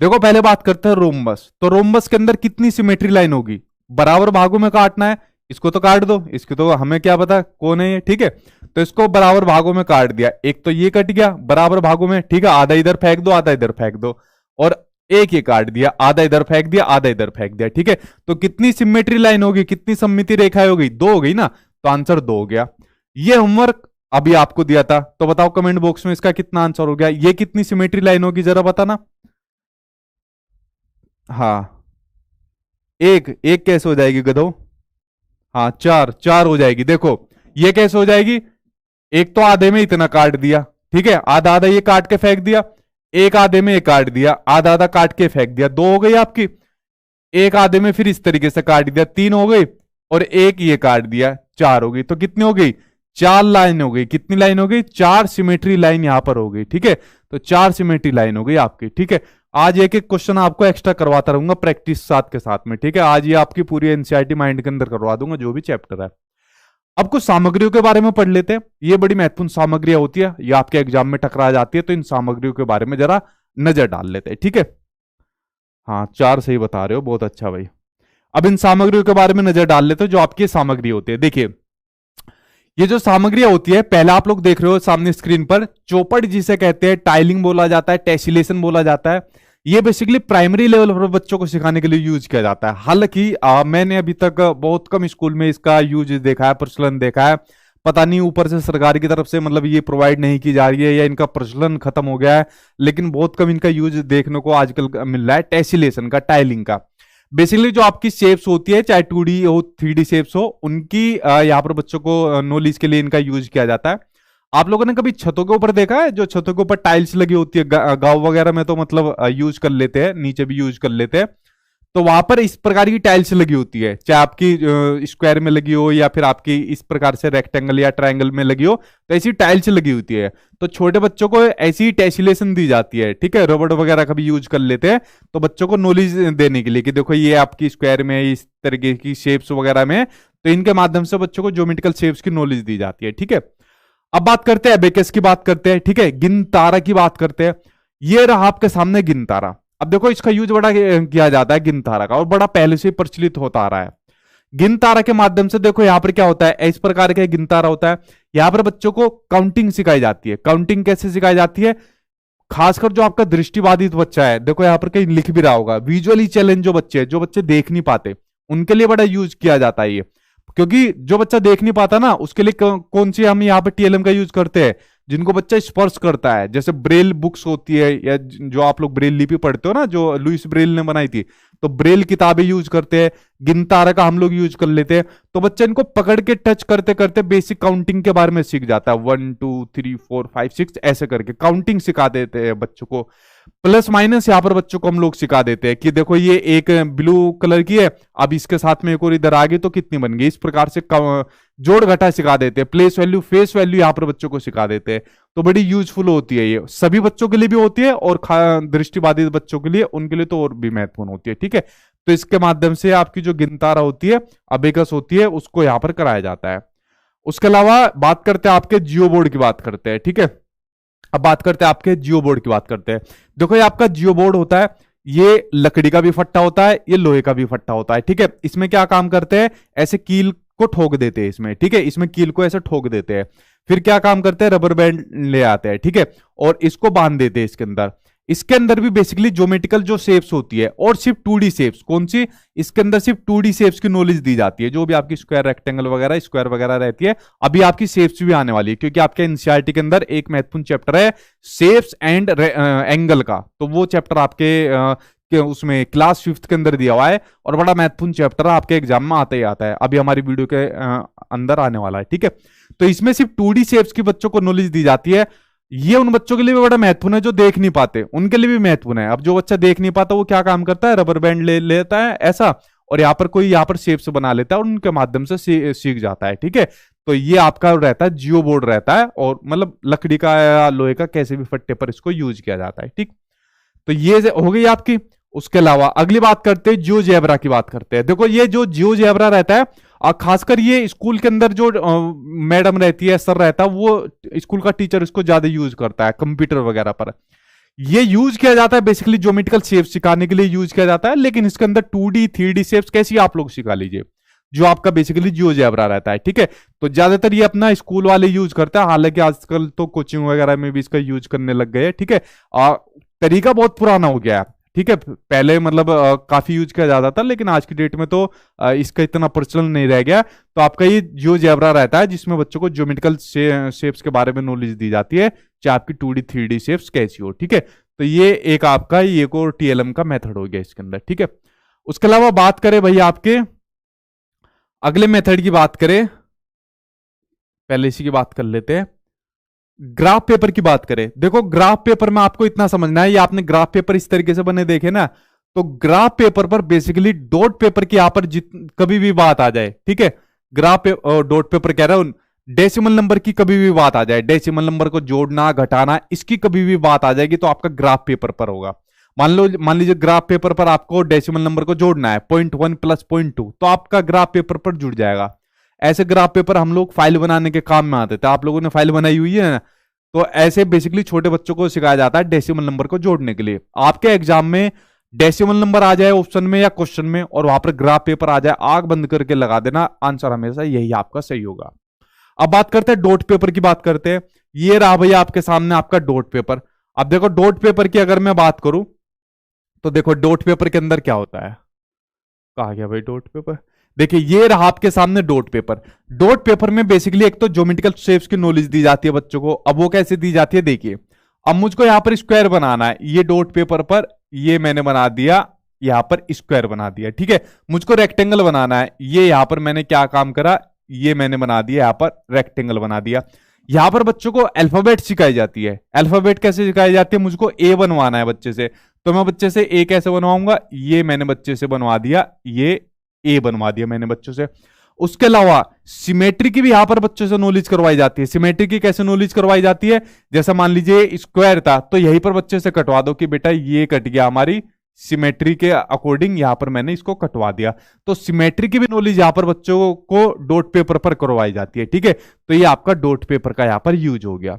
Speaker 1: देखो पहले बात करते हैं रोम्बस, तो रोम्बस के अंदर कितनी सिमेट्री लाइन होगी, बराबर भागों में काटना है, इसको तो काट दो, इसको तो हमें क्या पता कौन है ये, ठीक है, तो इसको बराबर भागों में काट दिया, एक तो ये कट गया बराबर भागों में, ठीक है, आधा इधर फेंक दो आधा इधर फेंक दो, और एक ये काट दिया, आधा इधर फेंक दिया आधा इधर फेंक दिया, ठीक है। तो कितनी सिमेट्री लाइन होगी, कितनी सममिति रेखाएं होगी, 2 हो गई ना, तो आंसर 2 हो गया। ये होमवर्क अभी आपको दिया था, तो बताओ कमेंट बॉक्स में इसका कितना आंसर हो गया, ये कितनी सिमेट्री लाइन होगी जरा बताना। हाँ एक एक कैसे हो जाएगी गधो? हाँ 4 हो जाएगी। देखो ये कैसे हो जाएगी, एक तो आधे में इतना काट दिया, ठीक है, आधा आधा ये काट के फेंक दिया, एक आधे में ये काट दिया, आधा आधा काट के फेंक दिया, 2 हो गई आपकी, एक आधे में फिर इस तरीके से काट दिया, 3 हो गई, और एक ये काट दिया, 4 हो गई। तो कितनी हो गई, 4 लाइन हो गई। कितनी लाइन हो गई, 4 सिमेट्री लाइन यहां पर हो गई, ठीक है, तो 4 सिमेट्री लाइन हो गई आपकी, ठीक है। आज एक एक क्वेश्चन आपको एक्स्ट्रा करवाता रहूंगा प्रैक्टिस साथ के साथ में, ठीक है, आज ये आपकी पूरी एनसीईआरटी माइंड के अंदर करवा दूंगा जो भी चैप्टर है। अब कुछ सामग्रियों के बारे में पढ़ लेते हैं, ये बड़ी महत्वपूर्ण सामग्रियां होती है, ये आपके एग्जाम में टकरा जाती है, तो इन सामग्रियों के बारे में जरा नजर डाल लेते हैं, ठीक है। हाँ 4 सही बता रहे हो, बहुत अच्छा भाई। अब इन सामग्रियों के बारे में नजर डाल लेते हैं जो आपकी सामग्री होती है। देखिए ये जो सामग्रियां होती है, पहला आप लोग देख रहे हो सामने स्क्रीन पर, चौपट जिसे कहते हैं, टाइलिंग बोला जाता है, टेसिलेशन बोला जाता है, ये बेसिकली प्राइमरी लेवल पर बच्चों को सिखाने के लिए यूज किया जाता है। हालांकि मैंने अभी तक बहुत कम स्कूल में इसका यूज देखा है, प्रचलन देखा है, पता नहीं ऊपर से सरकार की तरफ से मतलब ये प्रोवाइड नहीं की जा रही है या इनका प्रचलन खत्म हो गया है, लेकिन बहुत कम इनका यूज देखने को आजकल मिल रहा है, टेसिलेशन का, टाइलिंग का। बेसिकली जो आपकी शेप्स होती है, चाहे 2D हो 3D शेप्स हो, उनकी यहाँ पर बच्चों को नॉलेज के लिए इनका यूज किया जाता है। आप लोगों ने कभी छतों के ऊपर देखा है, जो छतों के ऊपर टाइल्स लगी होती है, गांव वगैरह में तो मतलब यूज कर लेते हैं, नीचे भी यूज कर लेते हैं, तो वहां पर इस प्रकार की टाइल्स लगी होती है, चाहे आपकी स्क्वायर में लगी हो या फिर आपकी इस प्रकार से रेक्टेंगल या ट्रायंगल में लगी हो, तो ऐसी टाइल्स लगी होती है। तो छोटे बच्चों को ऐसी टेसिलेशन दी जाती है, ठीक है, रबड़ वगैरह का भी यूज कर लेते हैं, तो बच्चों को नॉलेज देने के लिए कि देखो ये आपकी स्क्वायर में इस तरीके की शेप्स वगैरह में, तो इनके माध्यम से बच्चों को ज्योमेट्रिकल शेप्स की नॉलेज दी जाती है, ठीक है। अब बात करते हैं एबेकस की, बात करते हैं, ठीक है, गिन तारा की बात करते हैं। ये रहा आपके सामने गिन तारा। अब देखो इसका यूज बड़ा किया जाता है गिन तारा का, और बड़ा पहले से प्रचलित होता आ रहा है। गिन तारा के माध्यम से देखो यहाँ पर क्या होता है, इस प्रकार का गिन तारा होता है, यहाँ पर बच्चों को काउंटिंग सिखाई जाती है। काउंटिंग कैसे सिखाई जाती है, खासकर जो आपका दृष्टिबाधित बच्चा है, देखो यहाँ पर कहीं लिख भी रहा होगा, विजुअली चैलेंज जो बच्चे देख नहीं पाते, उनके लिए बड़ा यूज किया जाता है ये। क्योंकि जो बच्चा देख नहीं पाता ना, उसके लिए कौन सी हम यहाँ पे टीएलएम का यूज करते हैं, जिनको बच्चा स्पर्श करता है, जैसे ब्रेल बुक्स होती है, या जो आप लोग ब्रेल लिपि पढ़ते हो ना, जो लुइस ब्रेल ने बनाई थी, तो ब्रेल किताबें यूज करते हैं, गिनतारा का हम लोग यूज कर लेते हैं। तो बच्चा इनको पकड़ के टच करते करते बेसिक काउंटिंग के बारे में सीख जाता है, 1 2 3 4 5 6 ऐसे करके काउंटिंग सिखा देते हैं बच्चों को। प्लस माइनस यहाँ पर बच्चों को हम लोग सिखा देते हैं कि देखो ये एक ब्लू कलर की है, अब इसके साथ में एक और इधर आ गई तो कितनी बन गई, इस प्रकार से जोड़ घटा सिखा देते हैं। प्लेस वैल्यू फेस वैल्यू यहाँ पर बच्चों को सिखा देते हैं। तो बड़ी यूजफुल होती है, ये सभी बच्चों के लिए भी होती है, और दृष्टिबाधित बच्चों के लिए, उनके लिए तो और भी महत्वपूर्ण होती है। ठीक है, तो इसके माध्यम से आपकी जो गिनतारा होती है, अबेकस होती है, उसको यहाँ पर कराया जाता है। उसके अलावा बात करते हैं आपके जियो बोर्ड की बात करते हैं। ठीक है, अब बात करते हैं आपके जियो बोर्ड की बात करते हैं। देखो ये आपका जियो बोर्ड होता है, ये लकड़ी का भी फट्टा होता है, ये लोहे का भी फट्टा होता है। ठीक है, इसमें क्या काम करते हैं, ऐसे कील को ठोक देते हैं इसमें। ठीक है, इसमें कील को ऐसे ठोक देते हैं, फिर क्या काम करते हैं, रबर बैंड ले आते हैं। ठीक है, और इसको बांध देते हैं इसके अंदर। इसके अंदर भी बेसिकली ज्योमेट्रिकल जो शेप्स होती है, और सिर्फ 2D शेप्स, कौन सी, इसके अंदर सिर्फ 2D शेप्स की नॉलेज दी जाती है। जो भी आपकी स्क्वायर, रेक्टेंगल वगैरह, स्क्वायर वगैरह रहती है, अभी आपकी शेप्स भी आने वाली है, क्योंकि आपके एनसीईआरटी के अंदर एक महत्वपूर्ण चैप्टर है शेप्स एंड एंगल का। तो वो चैप्टर आपके उसमें क्लास 5th के अंदर दिया हुआ है, और बड़ा महत्वपूर्ण चैप्टर आपके एग्जाम में आता ही आता है, अभी हमारी वीडियो के अंदर आने वाला है। ठीक है, तो इसमें सिर्फ 2D शेप्स की बच्चों को नॉलेज दी जाती है। ये उन बच्चों के लिए भी बड़ा महत्वपूर्ण है जो देख नहीं पाते, उनके लिए भी महत्वपूर्ण है। अब जो बच्चा देख नहीं पाता वो क्या काम करता है, रबर बैंड ले लेता है ऐसा, और यहाँ पर कोई यहाँ पर शेप्स बना लेता है, और उनके माध्यम से सीख जाता है। ठीक है, तो ये आपका रहता है जियो बोर्ड रहता है, और मतलब लकड़ी का या लोहे का कैसे भी फट्टे पर इसको यूज किया जाता है। ठीक, तो ये हो गई आपकी। उसके अलावा अगली बात करते हैं जियोजेब्रा की बात करते हैं। देखो ये जो जियोजेब्रा रहता है, और खासकर ये स्कूल के अंदर जो मैडम रहती है, सर रहता है, वो स्कूल का टीचर इसको ज्यादा यूज करता है कंप्यूटर वगैरह पर। ये यूज किया जाता है बेसिकली ज्योमेट्रिकल शेप्स सिखाने के लिए यूज किया जाता है, लेकिन इसके अंदर 2D 3D शेप्स कैसी आप लोग सिखा लीजिए, जो आपका बेसिकली जियोजेब्रा रहता है। ठीक है, तो ज्यादातर ये अपना स्कूल वाले यूज करते हैं, हालांकि आजकल तो कोचिंग वगैरह में भी इसका यूज करने लग गए हैं। ठीक है, तरीका बहुत पुराना हो गया है। ठीक है, पहले मतलब काफी यूज किया जाता था, लेकिन आज की डेट में तो इसका इतना प्रचलन नहीं रह गया। तो आपका ये जियोजेब्रा रहता है, जिसमें बच्चों को ज्योमेट्रिकल शेप्स के बारे में नॉलेज दी जाती है, चाहे आपकी 2D 3D शेप्स कैसी हो। ठीक है, तो ये एक आपका ये को टीएलएम का मेथड हो गया इसके अंदर। ठीक है, उसके अलावा बात करें भाई आपके अगले मेथड की बात करें, पहले इसी की बात कर लेते हैं। ग्राफ पेपर की बात करें, देखो ग्राफ पेपर में आपको इतना समझना है, ये आपने ग्राफ पेपर इस तरीके से बने देखे ना, तो ग्राफ पेपर पर बेसिकली डॉट पेपर की यहां पर कभी भी बात आ जाए। ठीक है, डॉट पेपर कह रहा हूं, डेसिमल नंबर की कभी भी बात आ जाए, डेसिमल नंबर को जोड़ना घटाना, इसकी कभी भी बात आ जाएगी, तो आपका ग्राफ पेपर पर होगा। मान लीजिए ग्राफ पेपर पर आपको डेसिमल नंबर को जोड़ना है 0.1 प्लस 0.2, तो आपका ग्राफ पेपर पर जुड़ जाएगा। ऐसे ग्राफ पेपर हम लोग फाइल बनाने के काम में आते थे, आप लोगों ने फाइल बनाई हुई है ना, तो ऐसे बेसिकली छोटे बच्चों को सिखाया जाता है डेसिमल नंबर को जोड़ने के लिए। आपके एग्जाम में डेसिमल नंबर आ जाए ऑप्शन में या क्वेश्चन में, और वहां पर ग्राफ पेपर आ जाए, आग बंद करके लगा देना, आंसर हमेशा यही आपका सही होगा। अब बात करते हैं डॉट पेपर की बात करते हैं। ये रहा भैया आपके सामने आपका डॉट पेपर। अब देखो डॉट पेपर की अगर मैं बात करूं, तो देखो डॉट पेपर के अंदर क्या होता है, कहा गया भाई डॉट पेपर, देखिए ये रहा आपके सामने डॉट पेपर। डॉट पेपर में बेसिकली एक तो ज्योमेट्रिकल शेप्स की नॉलेज दी जाती है बच्चों को। अब वो कैसे दी जाती है, देखिए अब मुझको यहां पर स्क्वायर बनाना है, ये डॉट पेपर पर ये मैंने बना दिया, यहां पर स्क्वायर बना दिया। ठीक है, मुझको रेक्टेंगल बनाना है, ये यहां पर मैंने क्या काम करा, ये मैंने बना दिया, यहां पर रेक्टेंगल बना दिया। यहां पर बच्चों को अल्फाबेट सिखाई जाती है। अल्फाबेट कैसे सिखाई जाती है, मुझको ए बनवाना है बच्चे से, तो मैं बच्चे से ए कैसे बनवाऊंगा, ये मैंने बच्चे से बनवा दिया, ये ए बनवा दिया मैंने बच्चों से। उसके अलावा सिमेट्री की भी यहां पर बच्चों से नॉलेज करवाई जाती है। सिमेट्री की कैसे नॉलेज करवाई जाती है, जैसा मान लीजिए स्क्वायर था, तो यहीं पर बच्चे से कटवा दो कि बेटा ये कट गया, हमारी सिमेट्री के अकॉर्डिंग यहां पर मैंने इसको कटवा दिया। तो सिमेट्री की भी नॉलेज यहां पर बच्चों को डॉट पेपर पर करवाई जाती है। ठीक है, तो ये आपका डॉट पेपर का यहां पर यूज हो गया।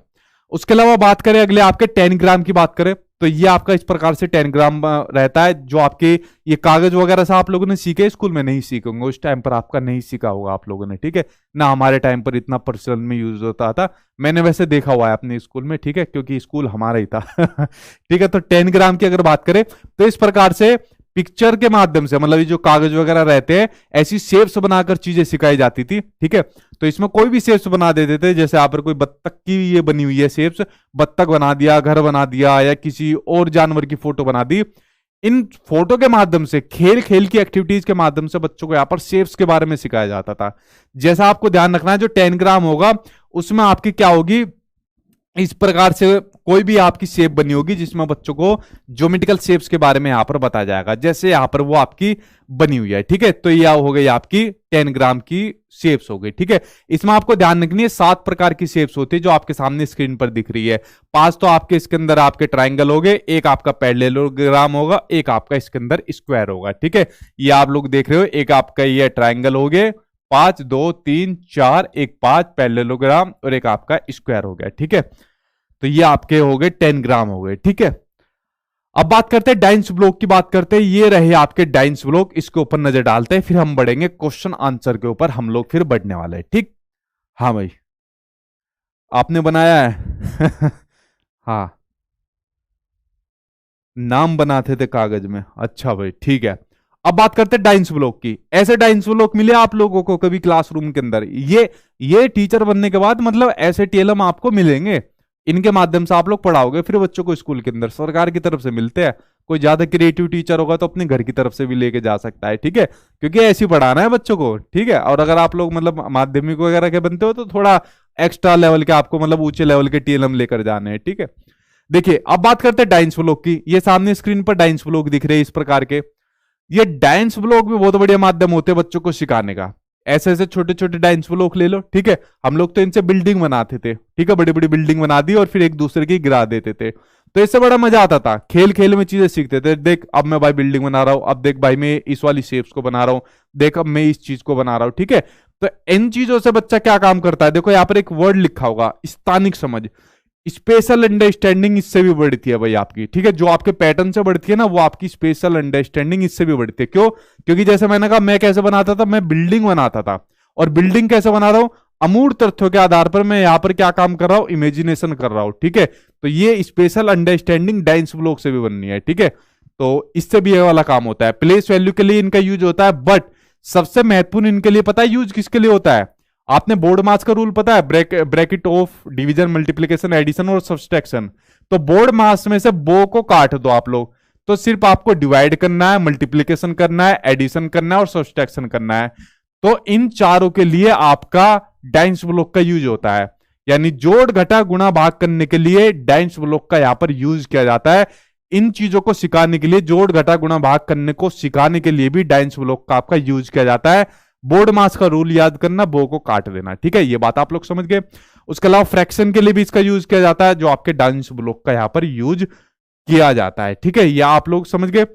Speaker 1: उसके अलावा बात करें अगले आपके 10 ग्राम की बात करें, तो ये आपका इस प्रकार से 10 ग्राम रहता है, जो आपके ये कागज वगैरह से आप लोगों ने सीखे, स्कूल में नहीं सीखे होंगे, उस टाइम पर आपका नहीं सीखा होगा आप लोगों ने। ठीक है ना, हमारे टाइम पर इतना प्रचलन में यूज होता था, मैंने वैसे देखा हुआ है अपने स्कूल में। ठीक है, क्योंकि स्कूल हमारा ही था। ठीक है, तो 10 ग्राम की अगर बात करें तो इस प्रकार से पिक्चर के माध्यम से, मतलब ये जो कागज वगैरह रहते हैं, ऐसी शेप्स बनाकर चीजें सिखाई जाती थी। ठीक है, तो इसमें कोई भी शेप्स बना देते थे, जैसे यहाँ पर कोई बत्तख की ये बनी हुई है शेप्स, बत्तख बना दिया, घर बना दिया, या किसी और जानवर की फोटो बना दी। इन फोटो के माध्यम से, खेल खेल की एक्टिविटीज के माध्यम से बच्चों को यहाँ पर शेप्स के बारे में सिखाया जाता था। जैसा आपको ध्यान रखना है, जो 10 ग्राम होगा उसमें आपकी क्या होगी, इस प्रकार से कोई भी आपकी शेप बनी होगी जिसमें बच्चों को ज्योमेट्रिकल शेप्स के बारे में यहां पर बताया जाएगा, जैसे यहां पर वो आपकी बनी हुई है। ठीक है, तो यह हो गई आपकी 10 ग्राम की शेप्स हो गई। ठीक है, इसमें आपको ध्यान रखनी है 7 प्रकार की शेप्स होती है जो आपके सामने स्क्रीन पर दिख रही है। 5 तो आपके इसके अंदर आपके ट्राइंगल हो गए, एक आपका पैरेललोग्राम होगा, एक आपका इसके अंदर स्क्वायर होगा। ठीक है, ये आप लोग देख रहे हो, एक आपका ये ट्राइंगल हो गए 5, 2, 3, 4, एक 5 पैरेललोग्राम और एक आपका स्क्वायर हो गया। ठीक है, तो ये आपके हो गए 10 ग्राम हो गए। ठीक है, अब बात करते हैं डाइंस ब्लॉक की, बात करते हैं। ये रहे आपके डाइंस ब्लॉक, इसके ऊपर नजर डालते हैं, फिर हम बढ़ेंगे क्वेश्चन आंसर के ऊपर, हम लोग फिर बढ़ने वाले हैं। ठीक, हाँ भाई, आपने बनाया है हाँ, नाम बनाते थे कागज में, अच्छा भाई, ठीक है। अब बात करते हैं डाइंस ब्लॉक की। ऐसे डाइंस ब्लॉक मिले आप लोगों को कभी क्लासरूम के अंदर? ये टीचर बनने के बाद मतलब ऐसे टीएलएम आपको मिलेंगे, इनके माध्यम से आप लोग पढ़ाओगे फिर बच्चों को स्कूल के अंदर, सरकार की तरफ से मिलते हैं। कोई ज्यादा क्रिएटिव टीचर होगा तो अपने घर की तरफ से भी लेके जा सकता है। ठीक है, क्योंकि ऐसे ही पढ़ाना है बच्चों को। ठीक है, और अगर आप लोग मतलब माध्यमिक वगैरह के बनते हो तो थोड़ा एक्स्ट्रा लेवल के, आपको मतलब ऊंचे लेवल के टीएलएम लेकर जाने हैं। ठीक है, देखिए अब बात करते हैं डाइंस ब्लॉक की। ये सामने स्क्रीन पर डाइंस ब्लॉक दिख रहे हैं इस प्रकार के। ये डाइंस ब्लॉक भी बहुत बढ़िया माध्यम होते हैं बच्चों को सिखाने का। ऐसे ऐसे छोटे छोटे डाइंस ब्लॉक ले लो। ठीक है, हम लोग तो इनसे बिल्डिंग बनाते थे। ठीक है, बड़ी बड़ी बिल्डिंग बना दी और फिर एक दूसरे की गिरा देते थे, तो इससे बड़ा मजा आता था। खेल खेल में चीजें सीखते थे। देख अब मैं भाई बिल्डिंग बना रहा हूं, अब देख भाई मैं इस वाली शेप्स को बना रहा हूं, देख अब मैं इस चीज को बना रहा हूं। ठीक है, तो इन चीजों से बच्चा क्या काम करता है, देखो यहाँ पर एक वर्ड लिखा होगा, स्थानिक समझ, स्पेशल अंडरस्टैंडिंग इससे भी बढ़ती है भाई आपकी। ठीक है, जो आपके पैटर्न से बढ़ती है ना, वो आपकी स्पेशल अंडरस्टैंडिंग इससे भी बढ़ती है। क्यों? क्योंकि जैसे मैंने कहा, मैं कैसे बनाता था, मैं बिल्डिंग बनाता था, और बिल्डिंग कैसे बना रहा हूं, अमूर्त तथ्यों के आधार पर मैं यहां पर क्या काम कर रहा हूं, इमेजिनेशन कर रहा हूं। ठीक है, तो ये स्पेशल अंडरस्टैंडिंग डाइंस ब्लॉक से भी बननी है। ठीक है, तो इससे भी ये वाला काम होता है। प्लेस वैल्यू के लिए इनका यूज होता है, बट सबसे महत्वपूर्ण इनके लिए पता है यूज किसके लिए होता है? आपने बोर्ड मास का रूल पता है, bracket of division, multiplication, addition और सब्सट्रैक्शन। तो बोर्ड मास में से बो को काट दो आप लोग, तो सिर्फ आपको डिवाइड करना है, मल्टीप्लीकेशन करना है, एडिशन करना है और सब्सट्रैक्शन करना है। तो इन चारों के लिए आपका डाइंस ब्लॉक का यूज होता है, यानी जोड़ घटा गुणा भाग करने के लिए डाइंस ब्लॉक का यहां पर यूज किया जाता है। इन चीजों को सिखाने के लिए, जोड़ घटा गुणा भाग करने को सिखाने के लिए भी डाइंस ब्लॉक का आपका यूज किया जाता है। बोर्ड मास का रूल याद करना, बो को काट देना। ठीक है, ये बात आप लोग समझ गए। उसके अलावा फ्रैक्शन के लिए भी इसका यूज किया जाता है, जो आपके डाइंस ब्लॉक का यहां पर यूज किया जाता है। ठीक है, ये आप लोग समझ गए।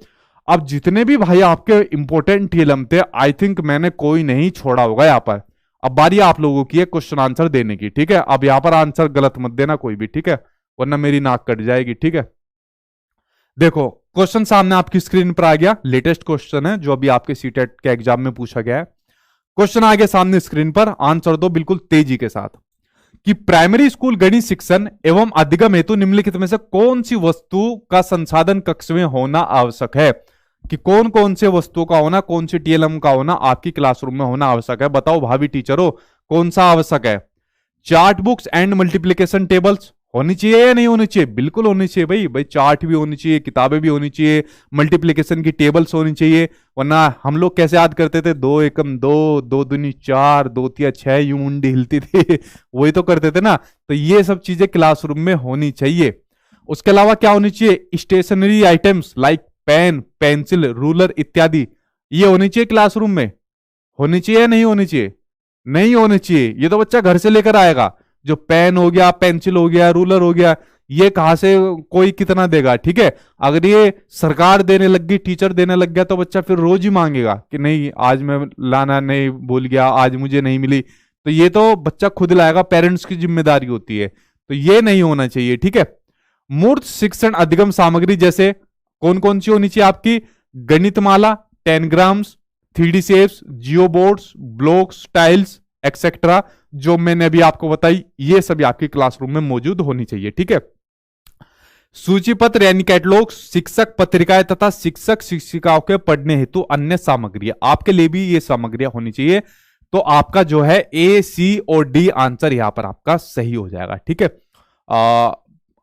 Speaker 1: अब जितने भी भाई आपके इंपॉर्टेंट टीएलएम थे, आई थिंक मैंने कोई नहीं छोड़ा होगा यहां पर। अब बारी आप लोगों की है क्वेश्चन आंसर देने की। ठीक है, अब यहां पर आंसर गलत मत देना कोई भी, ठीक है, वरना मेरी नाक कट जाएगी। ठीक है, देखो क्वेश्चन सामने आपकी स्क्रीन पर आ गया, लेटेस्ट क्वेश्चन है जो अभी आपके सीटेट के एग्जाम में पूछा गया है। क्वेश्चन आ गया सामने स्क्रीन पर, आंसर दो बिल्कुल तेजी के साथ। कि प्राइमरी स्कूल गणित शिक्षण एवं अधिगम हेतु निम्नलिखित में से कौन सी वस्तु का संसाधन कक्ष में होना आवश्यक है? कि कौन कौन से वस्तुओं का होना, कौन सी टीएलएम का होना आपकी क्लासरूम में होना आवश्यक है? बताओ भाभी टीचर हो, कौन सा आवश्यक है? Chart books and multiplication tables होनी चाहिए या नहीं होनी चाहिए? बिल्कुल होनी चाहिए भाई। भाई चार्ट भी होनी चाहिए, किताबें भी होनी चाहिए, मल्टीप्लीकेशन की टेबल्स होनी चाहिए। वरना हम लोग कैसे याद करते थे, 2 एकम 2, 2 दूनी 4, 2 तिया 6, यूं मुंडी हिलती थी वही तो करते थे ना। तो ये सब चीजें क्लासरूम में होनी चाहिए। उसके अलावा क्या होनी चाहिए? Stationery items like pen, pencil, ruler इत्यादि, ये होनी चाहिए क्लासरूम में। होनी चाहिए या नहीं होनी चाहिए? नहीं होनी चाहिए। ये तो बच्चा घर से लेकर आएगा। जो पेन हो गया, पेंसिल हो गया, रूलर हो गया, ये कहां से कोई कितना देगा? ठीक है, अगर ये सरकार देने लग गई, टीचर देने लग गया, तो बच्चा फिर रोज ही मांगेगा कि नहीं आज मैं लाना नहीं भूल गया, आज मुझे नहीं मिली। तो ये तो बच्चा खुद लाएगा, पेरेंट्स की जिम्मेदारी होती है। तो ये नहीं होना चाहिए। ठीक है, मूर्त शिक्षण अधिगम सामग्री जैसे कौन कौन सी होनी चाहिए आपकी? गणितमाला, 10 ग्राम्स, 3D शेप्स, जियो बोर्ड्स, ब्लॉक्स, टाइल्स एक्सेट्रा, जो मैंने अभी आपको बताई, ये सभी आपकी क्लासरूम में मौजूद होनी चाहिए। ठीक है, सूची पत्र यानी कैटलॉग, शिक्षक पत्रिकाएं तथा शिक्षक शिक्षिकाओं के पढ़ने हेतु अन्य सामग्रियां, आपके लिए भी ये सामग्रियां होनी चाहिए। तो आपका जो है ए, सी और डी आंसर यहां पर आपका सही हो जाएगा। ठीक है,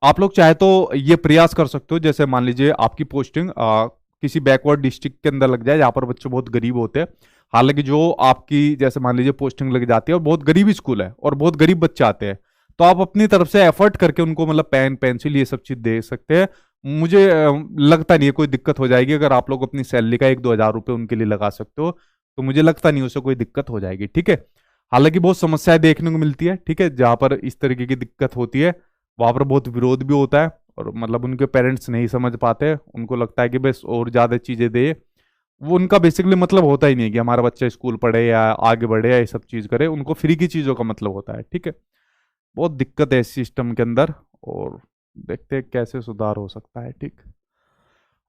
Speaker 1: आप लोग चाहे तो ये प्रयास कर सकते हो, जैसे मान लीजिए आपकी पोस्टिंग किसी बैकवर्ड डिस्ट्रिक्ट के अंदर लग जाए जहां पर बच्चे बहुत गरीब होते हैं। हालांकि जो आपकी जैसे मान लीजिए पोस्टिंग लग जाती है और बहुत गरीब स्कूल है और बहुत गरीब बच्चे आते हैं, तो आप अपनी तरफ से एफर्ट करके उनको मतलब पेन पेंसिल ये सब चीज दे सकते हैं। मुझे लगता नहीं है कोई दिक्कत हो जाएगी अगर आप लोग अपनी सैलरी का 1-2 हज़ार रुपए उनके लिए लगा सकते हो, तो मुझे लगता नहीं उससे कोई दिक्कत हो जाएगी। ठीक है, हालांकि बहुत समस्याएं देखने को मिलती है। ठीक है, जहां पर इस तरीके की दिक्कत होती है वहां पर बहुत विरोध भी होता है और मतलब उनके पेरेंट्स नहीं समझ पाते, उनको लगता है कि बस और ज्यादा चीजें दे। वो उनका बेसिकली मतलब होता ही नहीं है कि हमारा बच्चा स्कूल पढ़े या आगे बढ़े या ये सब चीज करे, उनको फ्री की चीजों का मतलब होता है। ठीक है, बहुत दिक्कत है इस सिस्टम के अंदर और देखते हैं कैसे सुधार हो सकता है। ठीक,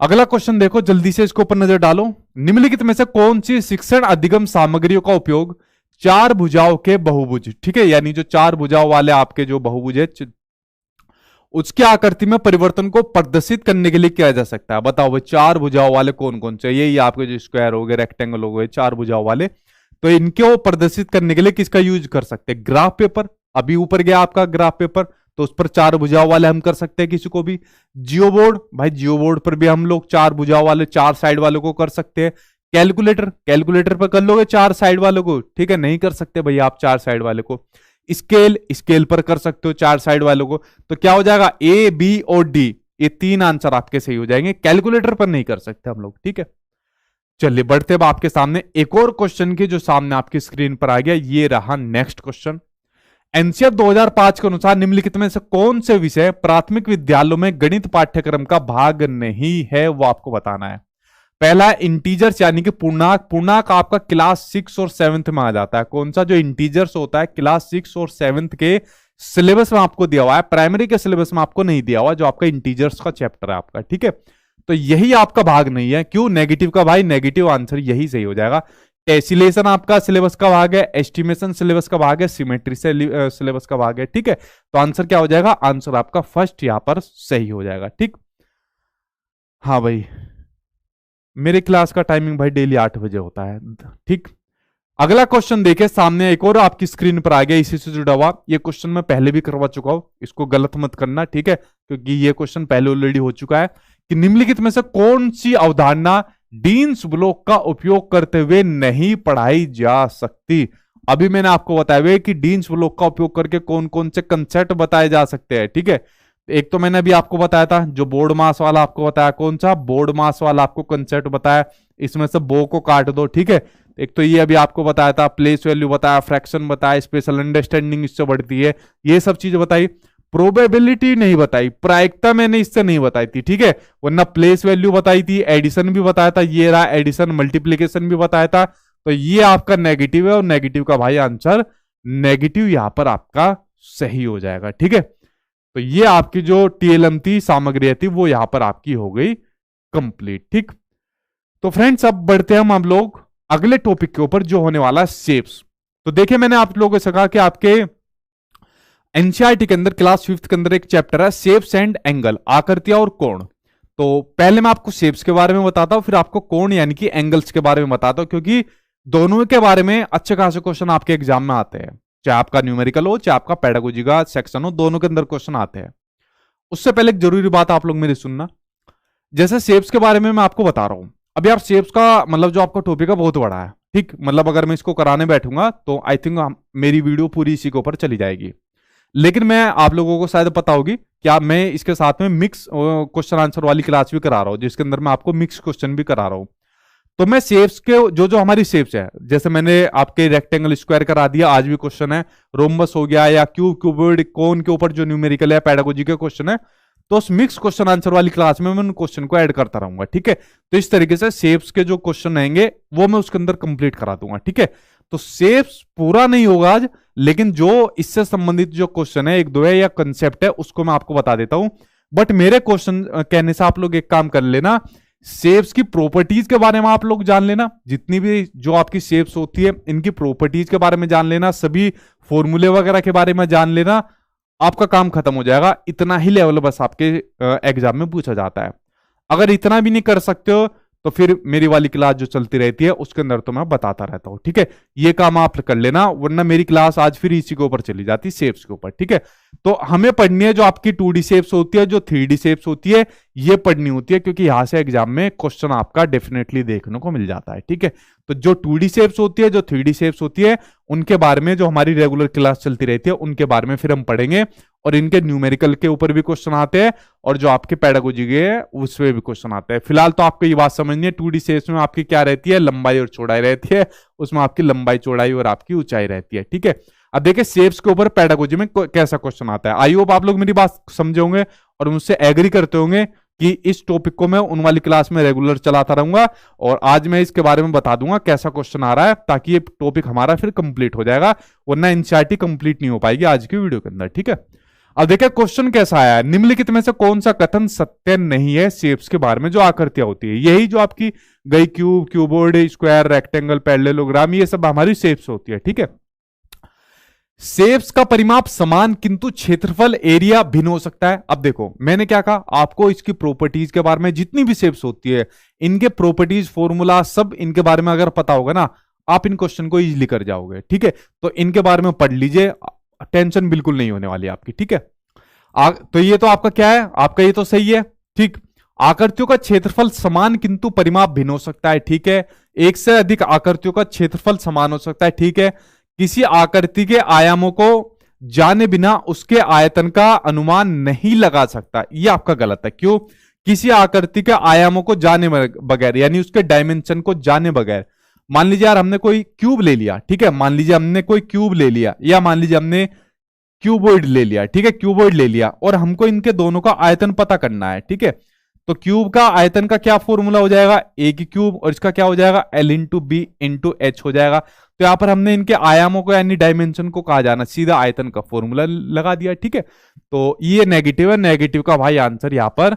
Speaker 1: अगला क्वेश्चन देखो, जल्दी से इसके ऊपर नजर डालो। निम्नलिखित में से कौन सी शिक्षण अधिगम सामग्रियों का उपयोग चार भुजाओं के बहुभुज, ठीक है, यानी जो चार भुजाओं वाले आपके जो बहुभुज है उसकी आकृति में परिवर्तन को प्रदर्शित करने के लिए किया जा सकता है। बताओ भाई चार भुजाओं वाले कौन कौन से, ये आपके जो स्क्वायर हो गए, रेक्टेंगल हो गए, चार भुजाओं वाले, तो इनको प्रदर्शित करने के लिए किसका यूज कर सकते हैं? Graph paper. अभी ऊपर गया आपका ग्राफ पेपर, तो उस पर चार भुजाओं वाले हम कर सकते हैं किसी को भी। जियो बोर्ड, भाई जियो बोर्ड पर भी हम लोग चार भुजाओं वाले, चार साइड वालों को कर सकते हैं। कैलकुलेटर, कैलकुलेटर पर कर लोगे चार साइड वालों को, ठीक है, नहीं कर सकते भाई आप चार साइड वाले को। स्केल, स्केल पर कर सकते हो चार साइड वालों को। तो क्या हो जाएगा, ए, बी और डी, ये तीन आंसर आपके सही हो जाएंगे। कैलकुलेटर पर नहीं कर सकते हम लोग। ठीक है, चलिए बढ़ते अब आपके सामने एक और क्वेश्चन की जो सामने आपकी स्क्रीन पर आ गया, ये रहा नेक्स्ट क्वेश्चन। एनसीएफ 2005 के अनुसार निम्नलिखित में से कौन से विषय प्राथमिक विद्यालयों में गणित पाठ्यक्रम का भाग नहीं है, वो आपको बताना है। पहला इंटीजर्स यानी कि पूर्णांक। पूर्णांक आपका क्लास 6 और 7 में आ जाता है। कौन सा? जो इंटीजर्स होता है क्लास 6 और 7 के सिलेबस में आपको दिया हुआ है, प्राइमरी के सिलेबस में आपको नहीं दिया हुआ, जो आपका इंटीजर्स का चैप्टर है आपका। ठीक है, तो यही आपका भाग नहीं है। क्यों? नेगेटिव का भाई, नेगेटिव आंसर यही सही हो जाएगा। टेसिलेशन आपका सिलेबस का भाग है, एस्टिमेशन सिलेबस का भाग है, सिमेट्री सिलेबस का भाग है। ठीक है, तो आंसर क्या हो जाएगा? आंसर आपका फर्स्ट यहां पर सही हो जाएगा। ठीक, हाँ भाई, मेरे क्लास का टाइमिंग भाई डेली 8 बजे होता है। ठीक, अगला क्वेश्चन देखे सामने एक और आपकी स्क्रीन पर आ गया, इसी से जुड़ा हुआ। ये क्वेश्चन मैं पहले भी करवा चुका हूं, इसको गलत मत करना। ठीक है, क्योंकि ये क्वेश्चन पहले ऑलरेडी हो चुका है कि निम्नलिखित में से कौन सी अवधारणा डीन्स ब्लॉक का उपयोग करते हुए नहीं पढ़ाई जा सकती। अभी मैंने आपको बताया हुआ कि डीन्स ब्लॉक का उपयोग करके कौन कौन से कंसेप्ट बताए जा सकते हैं। ठीक है, एक तो मैंने अभी आपको बताया था, जो बोर्ड मास वाला आपको बताया, कौन सा? बोर्ड मास वाला आपको कंसेप्ट बताया, इसमें से बो को काट दो। ठीक है, एक तो ये अभी आपको बताया था, प्लेस वैल्यू बताया, फ्रैक्शन बताया, स्पेशल अंडरस्टैंडिंग इससे बढ़ती है, ये सब चीज बताई। प्रोबेबिलिटी नहीं बताई, प्रायिकता मैंने इससे नहीं बताई थी। ठीक है, वरना प्लेस वैल्यू बताई थी, एडिशन भी बताया था, ये रहा एडिशन, मल्टीप्लीकेशन भी बताया था। तो ये आपका नेगेटिव है और नेगेटिव का भाई आंसर नेगेटिव यहां पर आपका सही हो जाएगा। ठीक है, तो ये आपकी जो टीएलएम थी, सामग्री थी, वो यहां पर आपकी हो गई कंप्लीट। ठीक, तो फ्रेंड्स अब बढ़ते हैं हम लोग अगले टॉपिक के ऊपर, जो होने वाला है शेप्स। तो देखिए, मैंने आप लोगों से कहा कि आपके एनसीईआरटी के अंदर क्लास 5th के अंदर एक चैप्टर है शेप्स एंड एंगल, आकृतियां और कोण। तो पहले मैं आपको शेप्स के बारे में बताता हूं, फिर आपको कोण यानी कि एंगल्स के बारे में बताता हूं, क्योंकि दोनों के बारे में अच्छे खासे क्वेश्चन आपके एग्जाम में आते हैं, चाहे आपका न्यूमेरिकल हो, चाहे आपका पेडागोजी का सेक्शन हो, दोनों के अंदर क्वेश्चन आते हैं। उससे पहले एक जरूरी बात आप लोग मेरी सुनना। जैसे शेप्स के बारे में मैं आपको बता रहा हूं, अभी आप शेप्स का मतलब जो आपका टॉपिक है बहुत बड़ा है। ठीक, मतलब अगर मैं इसको कराने बैठूंगा तो आई थिंक मेरी वीडियो पूरी इसी के ऊपर चली जाएगी। लेकिन मैं आप लोगों को शायद पता होगी क्या, मैं इसके साथ में मिक्स क्वेश्चन आंसर वाली क्लास भी करा रहा हूं, जिसके अंदर मैं आपको मिक्स क्वेश्चन भी करा रहा हूं। तो मैं शेप्स के जो जो हमारी शेप्स है, जैसे मैंने आपके रेक्टेंगल स्क्वायर करा दिया, आज भी क्वेश्चन है, रोम्बस हो गया, या क्यूब क्यूबॉइड कोन के ऊपर जो न्यूमेरिकल है, पेडागोजी के क्वेश्चन है, तो उस मिक्स क्वेश्चन आंसर वाली क्लास में मैं उन क्वेश्चन को ऐड करता रहूंगा। ठीक है, तो इस तरीके से शेप्स के जो क्वेश्चन रहेंगे वो मैं उसके अंदर कंप्लीट करा दूंगा। ठीक है, तो शेप्स पूरा नहीं होगा आज, लेकिन जो इससे संबंधित जो क्वेश्चन है, एक दो है या कंसेप्ट है, उसको मैं आपको बता देता हूं। बट मेरे क्वेश्चन कहने से आप लोग एक काम कर लेना, शेप्स की प्रॉपर्टीज के बारे में आप लोग जान लेना, जितनी भी जो आपकी शेप्स होती है इनकी प्रॉपर्टीज के बारे में जान लेना, सभी फॉर्मूले वगैरह के बारे में जान लेना। आपका काम खत्म हो जाएगा। इतना ही लेवल बस आपके एग्जाम में पूछा जाता है। अगर इतना भी नहीं कर सकते हो तो फिर मेरी वाली क्लास जो चलती रहती है उसके अंदर तो मैं बताता रहता हूं, ठीक है। ये काम आप कर लेना, वरना मेरी क्लास आज फिर इसी के ऊपर चली जाती, शेप्स के ऊपर, ठीक है। तो हमें पढ़नी है जो आपकी 2D शेप्स होती है, जो 3D शेप्स होती है, ये पढ़नी होती है, क्योंकि यहां से एग्जाम में क्वेश्चन आपका डेफिनेटली देखने को मिल जाता है, ठीक है। तो जो 2D शेप्स होती है, जो 3D शेप्स होती है, उनके बारे में जो हमारी रेगुलर क्लास चलती रहती है उनके बारे में फिर हम पढ़ेंगे। और इनके न्यूमेरिकल के ऊपर भी क्वेश्चन आते हैं और जो आपके पेडागोजी के है उसमें भी क्वेश्चन आते हैं। फिलहाल तो आपको ये बात समझनी है, 2D शेप्स में आपकी क्या रहती है, लंबाई और चौड़ाई रहती है, उसमें आपकी लंबाई चौड़ाई और आपकी ऊंचाई रहती है, ठीक है। अब देखिए शेप्स के ऊपर पेडागोजी में कैसा क्वेश्चन आता है। आई होप आप लोग मेरी बात समझे होंगे और मुझसे एग्री करते होंगे कि इस टॉपिक को मैं उन वाली क्लास में रेगुलर चलाता रहूंगा और आज मैं इसके बारे में बता दूंगा कैसा क्वेश्चन आ रहा है, ताकि ये टॉपिक हमारा फिर कंप्लीट हो जाएगा, वरना एनसीईआरटी कंप्लीट नहीं हो पाएगी आज की वीडियो के अंदर, ठीक है। अब देखिए क्वेश्चन कैसा आया है, निम्नलिखित में से कौन सा कथन सत्य नहीं है शेप्स के बारे में, जो आकृतियां होती है, यही जो आपकी गई cube, cuboid, square, rectangle, parallelogram, ये सब हमारी शेप्स होती है, ठीक है। शेप्स का परिमाप समान किंतु क्षेत्रफल, एरिया भिन्न हो सकता है। अब देखो मैंने क्या कहा, आपको इसकी प्रॉपर्टीज के बारे में, जितनी भी शेप्स होती है इनके प्रॉपर्टीज, फॉर्मूला, सब इनके बारे में अगर पता होगा ना, आप इन क्वेश्चन को इजीली कर जाओगे, ठीक है। तो इनके बारे में पढ़ लीजिए, टेंशन बिल्कुल नहीं होने वाली आपकी, ठीक है। तो ये तो आपका क्या है, आपका ये तो सही है, ठीक। आकृतियों का क्षेत्रफल समान किंतु परिमाप भिन्न हो सकता है, ठीक है। एक से अधिक आकृतियों का क्षेत्रफल समान हो सकता है, ठीक है। किसी आकृति के आयामों को जाने बिना उसके आयतन का अनुमान नहीं लगा सकता, यह आपका गलत है। क्यों? किसी आकृति के आयामों को जाने बगैर, यानी उसके डायमेंशन को जाने बगैर, मान लीजिए यार हमने कोई क्यूब ले लिया, ठीक है, मान लीजिए हमने कोई क्यूब ले लिया, या मान लीजिए हमने क्यूबॉइड ले लिया, ठीक है, क्यूबॉइड ले लिया, और हमको इनके दोनों का आयतन पता करना है, ठीक है। तो क्यूब का आयतन का क्या फॉर्मूला हो जाएगा, ए की क्यूब, और इसका क्या हो जाएगा, L into B into H हो जाएगा। तो यहां पर हमने इनके आयामों को यानी डायमेंशन को कहा जाना, सीधा आयतन का फॉर्मूला लगा दिया, ठीक है। तो ये नेगेटिव है, नेगेटिव का भाई आंसर यहां पर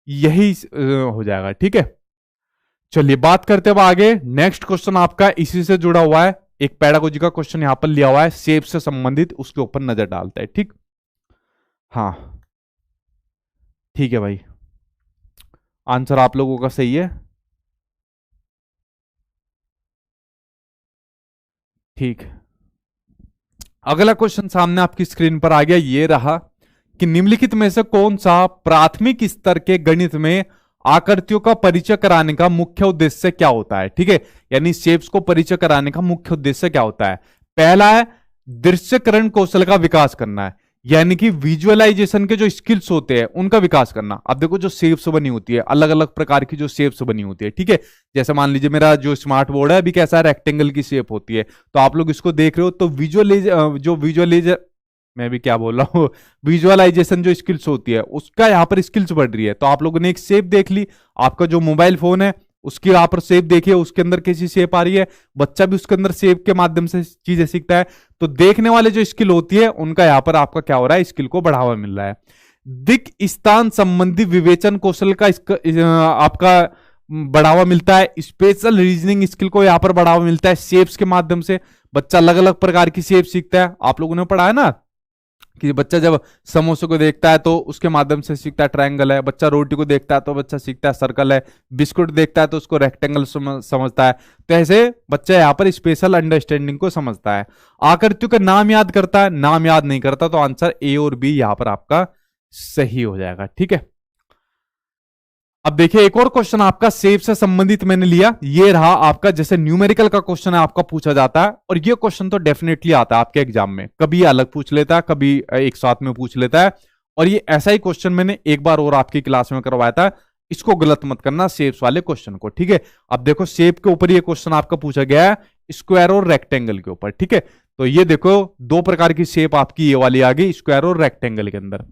Speaker 1: यही हो जाएगा, ठीक है। चलिए बात करते हैं आगे। नेक्स्ट क्वेश्चन आपका इसी से जुड़ा हुआ है, एक पेडागोजी का क्वेश्चन यहां पर लिया हुआ है, शेप से संबंधित, उसके ऊपर नजर डालता है, ठीक। हाँ ठीक है भाई, आंसर आप लोगों का सही है, ठीक। अगला क्वेश्चन सामने आपकी स्क्रीन पर आ गया, ये रहा कि निम्नलिखित में से कौन सा प्राथमिक स्तर के गणित में आकृतियों का परिचय कराने का मुख्य उद्देश्य क्या होता है, ठीक है। यानी शेप्स को परिचय कराने का मुख्य उद्देश्य क्या होता है। पहला है दृश्यकरण कौशल का विकास करना है, यानी कि विजुअलाइजेशन के जो स्किल्स होते हैं उनका विकास करना। अब देखो जो शेप्स बनी होती है, अलग अलग प्रकार की जो शेप्स बनी होती है, ठीक है। जैसे मान लीजिए मेरा जो स्मार्ट बोर्ड है अभी कैसा है, रेक्टेंगल की शेप होती है, तो आप लोग इसको देख रहे हो, तो मैं भी क्या बोल रहा हूँ, विजुअलाइजेशन जो स्किल्स होती है उसका यहाँ पर स्किल्स बढ़ रही है। तो आप लोगों ने एक शेप देख ली, आपका जो मोबाइल फोन है उसकी यहाँ पर शेप देखिए, उसके अंदर कैसी शेप आ रही है, बच्चा भी उसके अंदर शेप के माध्यम से चीजें सीखता है। तो देखने वाले जो स्किल होती है उनका यहाँ पर आपका क्या हो रहा है, स्किल को बढ़ावा मिल रहा है। दिक स्थान संबंधी विवेचन कौशल का आपका बढ़ावा मिलता है। स्पेशल रीजनिंग स्किल को यहाँ पर बढ़ावा मिलता है शेप्स के माध्यम से, बच्चा अलग अलग प्रकार की शेप सीखता है। आप लोगों ने पढ़ा है ना कि बच्चा जब समोसे को देखता है तो उसके माध्यम से सीखता है ट्रायंगल है, बच्चा रोटी को देखता है तो बच्चा सीखता है सर्कल है, बिस्कुट देखता है तो उसको रेक्टेंगल समझता है। तो ऐसे बच्चा यहाँ पर स्पेशल अंडरस्टैंडिंग को समझता है। आकृतियों का नाम याद करता है, नाम याद नहीं करता, तो आंसर ए और बी यहाँ पर आपका सही हो जाएगा, ठीक है। अब देखिए एक और क्वेश्चन आपका शेप से संबंधित मैंने लिया, ये रहा आपका, जैसे न्यूमेरिकल का क्वेश्चन है आपका पूछा जाता है, और ये क्वेश्चन तो डेफिनेटली आता है आपके एग्जाम में, कभी अलग पूछ लेता है, कभी एक साथ में पूछ लेता है। और ये ऐसा ही क्वेश्चन मैंने एक बार और आपकी क्लास में करवाया था, इसको गलत मत करना शेप्स वाले क्वेश्चन को, ठीक है। अब देखो शेप के ऊपर ये क्वेश्चन आपका पूछा गया है, स्क्वायर और रेक्टेंगल के ऊपर, ठीक है। तो ये देखो दो प्रकार की शेप आपकी ये वाली आ गई, स्क्वायर और रेक्टेंगल के अंदर।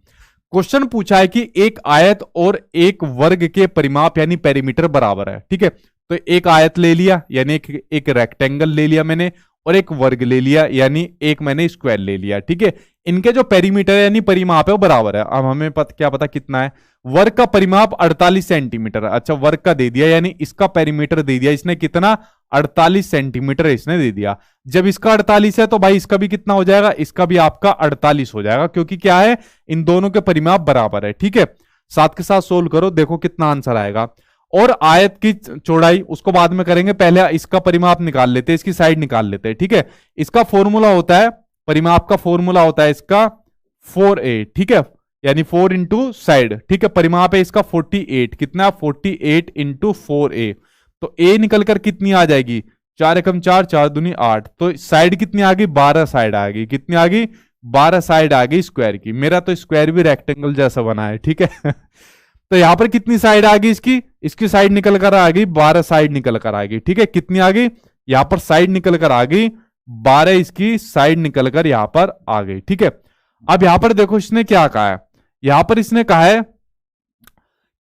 Speaker 1: क्वेश्चन पूछा है कि एक आयत और एक वर्ग के परिमाप यानी पेरीमीटर बराबर है, ठीक है। तो एक आयत ले लिया यानी एक रेक्टेंगल ले लिया मैंने, और एक वर्ग ले लिया यानी एक मैंने स्क्वायर ले लिया, ठीक है। इनके जो पेरीमीटर यानी परिमाप है वो बराबर है। अब हमें क्या पता कितना है, वर्ग का परिमाप 48 सेंटीमीटर। अच्छा वर्ग का दे दिया यानी इसका पेरीमीटर दे दिया इसने कितना, 48 सेंटीमीटर इसने दे दिया। जब इसका 48 है तो भाई इसका भी कितना हो जाएगा, इसका भी आपका 48 हो जाएगा, क्योंकि क्या है, इन दोनों के परिमाप बराबर है। ठीक है, साथ के साथ सोल्व करो, देखो कितना आंसर आएगा। और आयत की चौड़ाई उसको बाद में करेंगे, पहले इसका परिमाप निकाल लेते हैं, इसकी साइड निकाल लेते हैं। ठीक है, इसका फॉर्मूला होता है, परिमाप का फॉर्मूला होता है इसका 4a। ठीक है, यानी 4 इंटू साइड। ठीक है, परिमाप है इसका 48, कितना 48 इंटू 4a। तो a निकल कर कितनी आ जाएगी, 4 एकम 4, 4 दूनी 8। तो साइड कितनी आ गई, 12 साइड आ गई। कितनी आ गई, 12 साइड आ गई स्क्वायर की। मेरा तो स्क्वायर भी रेक्टेंगल जैसा बना है। ठीक है तो यहां पर कितनी साइड आ गई इसकी, इसकी साइड निकल कर आ गई 12 साइड निकल कर आ गई। ठीक है, कितनी आ गई, यहां पर साइड निकल कर आ गई 12, इसकी साइड निकल कर यहां पर आ गई। ठीक है, अब यहां पर देखो इसने क्या कहा है, यहां पर इसने कहा है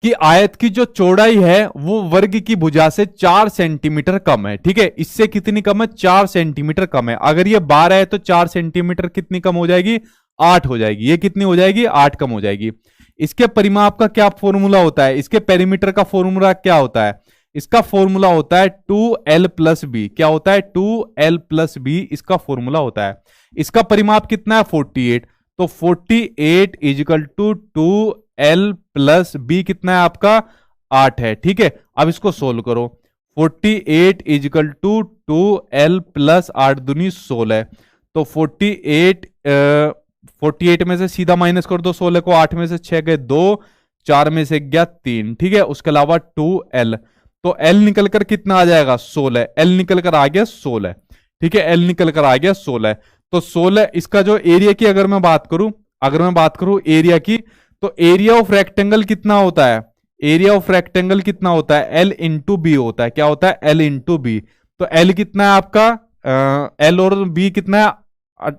Speaker 1: कि आयत की जो चौड़ाई है वो वर्ग की भुजा से 4 सेंटीमीटर कम है। ठीक है, इससे कितनी कम है, 4 सेंटीमीटर कम है। अगर ये 12 है तो 4 सेंटीमीटर कितनी कम हो जाएगी, 8 हो जाएगी। ये कितनी हो जाएगी, 8 कम हो जाएगी। इसके परिमाप का क्या फॉर्मूला होता है, इसके पेरीमीटर का फॉर्मूला क्या होता है, इसका फॉर्मूला होता है 2l प्लस बी। क्या होता है, 2l प्लस बी इसका फॉर्मूला होता है। इसका परिमाप कितना है, 48। तो 48 is equal to 2l plus B कितना है आपका, 8 है। ठीक है, अब इसको सोल्व करो, 48 इजिकल टू 2l प्लस 8 दूनी 16। तो 48 में से सीधा माइनस कर दो 16 को, 8 में से 6 गए 2, 4 में से गया 3। ठीक है, उसके अलावा 2l, तो l निकल कर कितना आ जाएगा, 16। l निकल कर आ गया 16। ठीक है, l निकल कर आ गया 16। तो 16, इसका जो एरिया की अगर मैं बात करूं एरिया की, तो एरिया ऑफ रेक्टेंगल कितना होता है, एरिया ऑफ रेक्टेंगल कितना होता है, l इंटू बी होता है। क्या होता है, l इंटू बी। तो l कितना है आपका, l और b कितना है,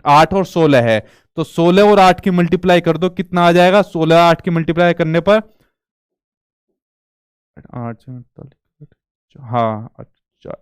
Speaker 1: 8 और 16 है। तो 16 और 8 की मल्टीप्लाई कर दो, कितना आ जाएगा, 16 8 की मल्टीप्लाई करने पर 8, हाँ अच्छा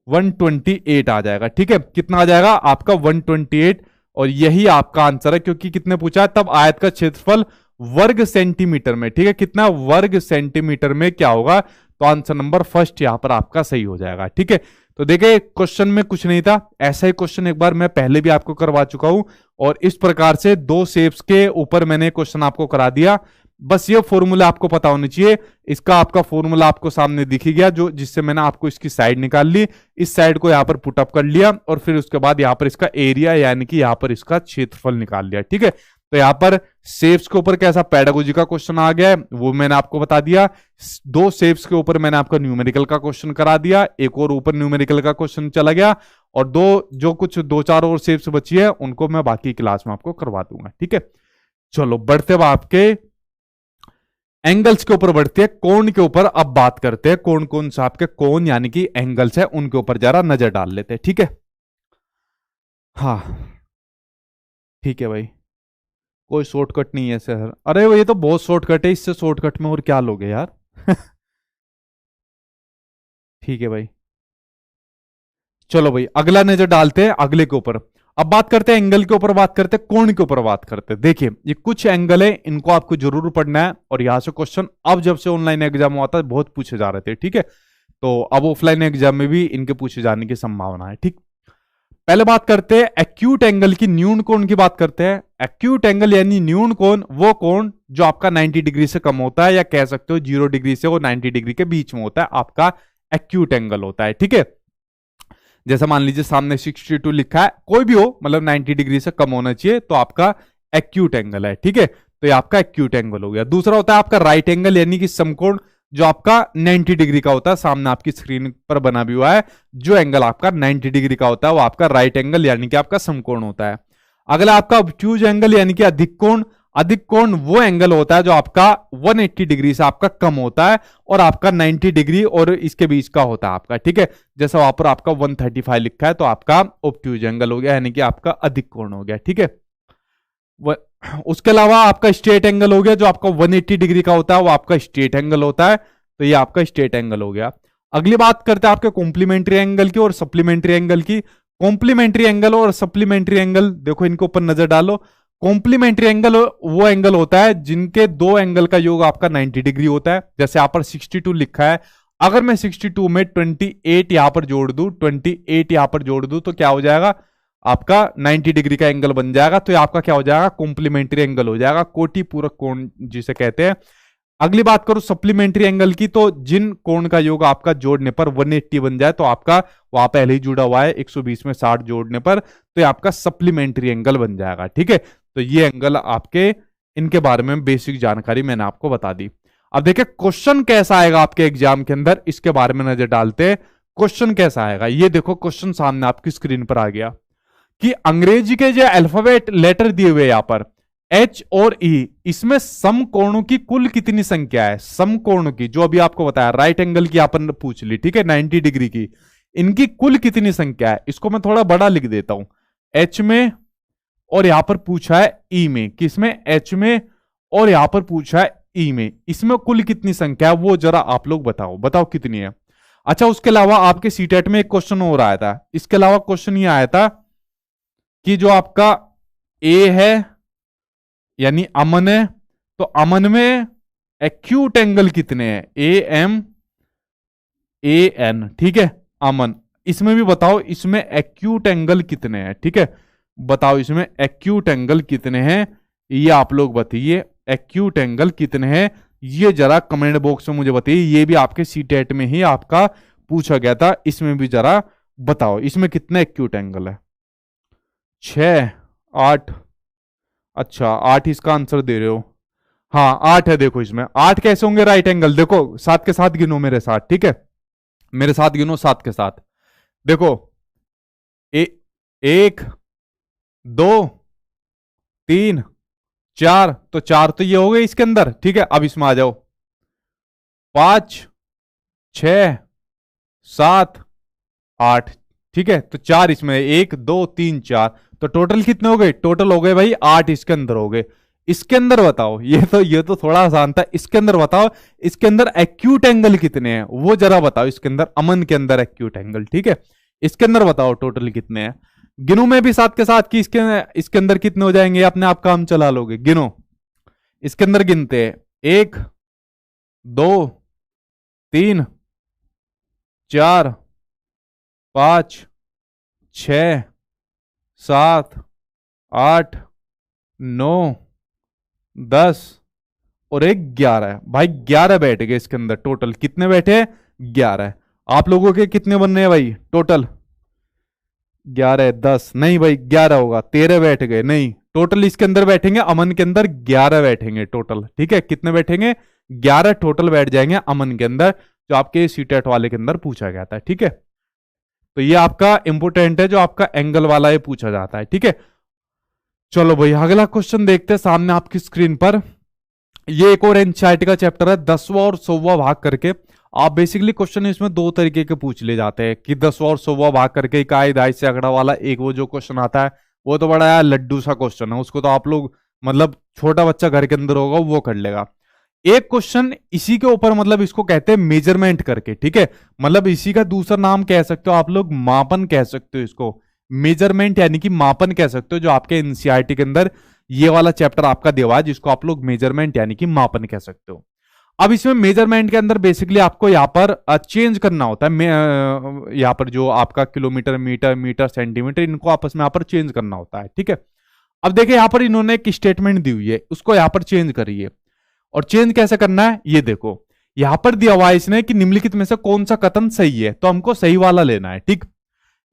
Speaker 1: 128 आ जाएगा। ठीक है, कितना आ जाएगा आपका 128, और यही आपका आंसर है, क्योंकि कितने पूछा है, तब आयत का क्षेत्रफल वर्ग सेंटीमीटर में। ठीक है, कितना वर्ग सेंटीमीटर में क्या होगा, तो आंसर नंबर फर्स्ट यहां पर आपका सही हो जाएगा। ठीक है, तो देखिए क्वेश्चन में कुछ नहीं था, ऐसा ही क्वेश्चन एक बार मैं पहले भी आपको करवा चुका हूं, और इस प्रकार से 2 शेप्स के ऊपर मैंने क्वेश्चन आपको करा दिया। बस ये फॉर्मूला आपको पता होना चाहिए, इसका आपका फॉर्मूला आपको सामने दिख गया, जो जिससे मैंने आपको इसकी साइड निकाल ली, इस साइड को यहां पर पुटअप कर लिया, और फिर उसके बाद यहां पर इसका एरिया यानी कि यहां पर इसका क्षेत्रफल निकाल लिया। ठीक है, तो यहां पर शेप्स के ऊपर कैसा पेडागोजी का क्वेश्चन आ गया है वो मैंने आपको बता दिया। 2 शेप्स के ऊपर मैंने आपका न्यूमेरिकल का क्वेश्चन करा दिया, एक और ऊपर न्यूमेरिकल का क्वेश्चन चला गया, और कुछ 2-4 और शेप्स बची है उनको मैं बाकी क्लास में आपको करवा दूंगा। ठीक है, चलो बढ़ते हुए आपके एंगल्स के ऊपर बढ़ते हैं, कोण के ऊपर अब बात करते हैं। कौन कौन सा आपके कोण यानी कि एंगल्स है उनके ऊपर जरा नजर डाल लेते हैं। ठीक है, हाँ ठीक है भाई, कोई शॉर्टकट नहीं है सर। अरे ये तो बहुत शॉर्टकट है, इससे शॉर्टकट में और क्या लोगे यार ठीक है भाई, चलो भाई अगला नजर डालते हैं अगले के ऊपर। अब बात करते हैं एंगल के ऊपर, बात करते हैं कोण के ऊपर बात करते हैं। देखिए ये कुछ एंगल है, इनको आपको जरूर पढ़ना है, और यहां से क्वेश्चन अब जब से ऑनलाइन एग्जाम हुआ था बहुत पूछे जा रहे थे। ठीक है, तो अब ऑफलाइन एग्जाम में भी इनके पूछे जाने की संभावना है। ठीक, पहले बात करते हैं एक्यूट एंगल की, न्यून कोण की बात करते हैं। एक्यूट एंगल यानी न्यून कोण, वो कोण जो आपका 90 डिग्री से कम होता है, या कह सकते हो 0 डिग्री से और 90 डिग्री के बीच में होता है, आपका एक्यूट एंगल होता है। ठीक है, जैसा मान लीजिए सामने 62 लिखा है, कोई भी हो मतलब 90 डिग्री से कम होना चाहिए, तो आपका एक्यूट एंगल है। ठीक है, तो ये आपका एक्यूट एंगल हो गया। दूसरा होता है आपका राइट एंगल यानी कि समकोण, जो आपका 90 डिग्री का होता है, सामने आपकी स्क्रीन पर बना भी हुआ है, जो एंगल आपका 90 डिग्री का होता है वो आपका राइट एंगल यानी कि आपका समकोण होता है। अगला आपका ऑब्ट्यूज एंगल यानी कि अधिक कोण। अधिक कोण वो एंगल होता है जो आपका 180 डिग्री से आपका कम होता है, और आपका 90 डिग्री और इसके बीच का होता है आपका। ठीक है, जैसा वहां पर आपका 135 लिखा है, तो आपका ऑब्ट्यूज एंगल हो गया यानी कि आपका अधिक कोण हो गया। ठीक है, उसके अलावा आपका स्ट्रेट एंगल हो गया, जो आपका 180 डिग्री का होता है वो आपका स्ट्रेट एंगल होता है, तो ये आपका स्ट्रेट एंगल हो गया। अगली बात करते हैं आपके कॉम्प्लीमेंट्री एंगल की और सप्लीमेंट्री एंगल की। कॉम्प्लीमेंट्री एंगल और सप्लीमेंट्री एंगल, देखो इनके ऊपर नजर डालो। कॉम्प्लीमेंट्री एंगल वो एंगल होता है जिनके 2 एंगल का योग आपका 90 डिग्री होता है, जैसे यहाँ पर 62 लिखा है, अगर मैं 62 में 28 यहां पर जोड़ दूं, 28 यहां पर जोड़ दूं तो क्या हो जाएगा आपका 90 डिग्री का एंगल बन जाएगा। तो ये आपका क्या हो जाएगा, कॉम्प्लीमेंट्री एंगल हो जाएगा, कोटि पूरक कोण जिसे कहते हैं। अगली बात करूं सप्लीमेंट्री एंगल की, तो जिन कोण का योग आपका जोड़ने पर 180 बन जाए तो आपका वहां पहले ही जुड़ा हुआ है 120 में 60 जोड़ने पर, तो ये आपका सप्लीमेंट्री एंगल बन जाएगा। ठीक है, तो ये एंगल आपके, इनके बारे में बेसिक जानकारी मैंने आपको बता दी। अब देखिए क्वेश्चन कैसा आएगा आपके एग्जाम के अंदर, इसके बारे में नजर डालते हैं। क्वेश्चन कैसा आएगा, ये देखो क्वेश्चन सामने आपकी स्क्रीन पर आ गया कि अंग्रेजी के जो अल्फाबेट लेटर दिए हुए यहां पर H और E, इसमें समकोणों की कुल कितनी संख्या है। समकोणों की, जो अभी आपको बताया राइट एंगल की आपने पूछ ली, ठीक है 90 डिग्री की, इनकी कुल कितनी संख्या है। इसको मैं थोड़ा बड़ा लिख देता हूं, H में, और यहां पर पूछा है E में, किसमें H में, और यहां पर पूछा है E में, इसमें कुल कितनी संख्या है वो जरा आप लोग बताओ, बताओ कितनी है। अच्छा, उसके अलावा आपके सीटेट में एक क्वेश्चन और आया था, इसके अलावा क्वेश्चन ये आया था कि जो आपका A है यानी अमन है, तो अमन में एक्यूट एंगल कितने हैं, AMAN, ठीक है अमन, इसमें भी बताओ इसमें एक्यूट एंगल कितने हैं। ठीक है, बताओ इसमें एक्यूट एंगल कितने हैं, ये आप लोग बताइए, एक्यूट एंगल कितने हैं ये जरा कमेंट बॉक्स में मुझे बताइए। ये भी आपके सीटेट में ही आपका पूछा गया था, इसमें भी जरा बताओ इसमें कितने एक्यूट एंगल है। 6, 8, अच्छा 8 इसका आंसर दे रहे हो, हाँ 8 है। देखो इसमें 8 कैसे होंगे राइट एंगल, देखो साथ के साथ गिनो मेरे साथ, ठीक है मेरे साथ गिनो साथ के साथ। देखो 1, 2, 3, 4, तो 4 तो ये हो गए इसके अंदर, ठीक है। अब इसमें आ जाओ 5, 6, 7, 8, ठीक है, तो 4 इसमें, 1, 2, 3, 4, तो टोटल कितने हो गए, टोटल हो गए भाई 8 इसके अंदर हो गए। इसके अंदर बताओ, ये तो थोड़ा आसान था, इसके अंदर बताओ इसके अंदर एक्यूट एंगल कितने हैं वो जरा बताओ, इसके अंदर अमन के अंदर एक्यूट एंगल, ठीक है इसके अंदर बताओ टोटल कितने हैं। गिनो में भी साथ के साथ कि इसके अंदर कितने हो जाएंगे, अपने आप काम चला लोगे, गिनो इसके अंदर गिनते हैं 1, 2, 3, 4, 5, 6, 7, 8, 9, 10 और 11 भाई, 11 बैठ गए इसके अंदर। टोटल कितने बैठे, 11। आप लोगों के कितने बनने हैं भाई टोटल, 11, 10 नहीं भाई 11 होगा, 13 बैठ गए, नहीं टोटल इसके अंदर बैठेंगे, अमन के अंदर 11 बैठेंगे टोटल, ठीक है कितने बैठेंगे, 11 टोटल बैठ जाएंगे अमन के अंदर, जो आपके सीटेट वाले के अंदर पूछा गया था, ठीक है। तो ये आपका इंपोर्टेंट है, जो आपका एंगल वाला ये पूछा जाता है, ठीक है। चलो भाई अगला क्वेश्चन देखते हैं सामने आपकी स्क्रीन पर। ये एक और एनसीईआरटी का चैप्टर है 10वां और 100वां भाग करके। आप बेसिकली क्वेश्चन इसमें दो तरीके के पूछ ले जाते हैं कि 10वां और 100वां भाग करके, इकाई दहाई से आंकड़ा वाला एक वो जो क्वेश्चन आता है वो तो बड़ा यार लड्डू सा क्वेश्चन है, उसको तो आप लोग मतलब छोटा बच्चा घर के अंदर होगा वो कर लेगा। एक क्वेश्चन इसी के ऊपर, मतलब इसको कहते हैं मेजरमेंट करके, ठीक है मतलब इसी का दूसरा नाम कह सकते हो आप लोग, मापन कह सकते हो इसको, मेजरमेंट यानी कि मापन कह सकते हो, जो आपके एनसीईआरटी के अंदर ये वाला चैप्टर आपका दिया हुआ है जिसको आप लोग मेजरमेंट यानी कि मापन कह सकते हो। अब इसमें मेजरमेंट के अंदर बेसिकली आपको यहां पर चेंज करना होता है, यहां पर जो आपका किलोमीटर, मीटर, मीटर, सेंटीमीटर, इनको आपस में यहां पर चेंज करना होता है, ठीक है। अब देखिए यहां पर इन्होंने एक स्टेटमेंट दी हुई है, उसको यहां पर चेंज करिए। और चेंज कैसे करना है ये देखो, यहां पर दिया हुआ है इसने कि निम्नलिखित में से कौन सा कथन सही है, तो हमको सही वाला लेना है, ठीक।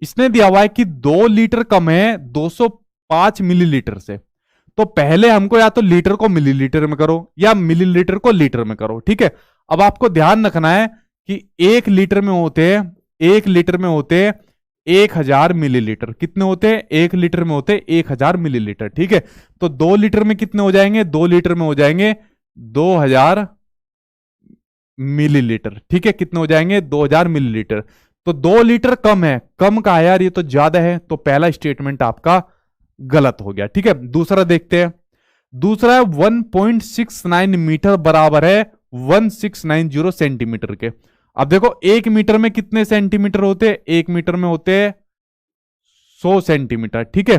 Speaker 1: इसने दिया हुआ है कि 2 लीटर कम है 205 मिलीलीटर से, तो पहले हमको या तो लीटर को मिलीलीटर में करो या मिलीलीटर को लीटर में करो, ठीक है। अब आपको ध्यान रखना है कि 1 लीटर में होते हैं, 1 लीटर में होते हैं 1000 मिलीलीटर, कितने होते हैं 1 लीटर में होते हैं 1000 मिलीलीटर, ठीक है। तो 2 लीटर में कितने हो जाएंगे, 2 लीटर में हो जाएंगे 2000 मिलीलीटर, ठीक है कितने हो जाएंगे 2000 मिलीलीटर। तो 2 लीटर कम है, कम का है यार ये तो ज्यादा है, तो पहला स्टेटमेंट आपका गलत हो गया, ठीक है। दूसरा देखते हैं, दूसरा है 1.69 मीटर बराबर है 1690 सेंटीमीटर के। अब देखो 1 मीटर में कितने सेंटीमीटर होते हैं, 1 मीटर में होते हैं 100 सेंटीमीटर, ठीक है।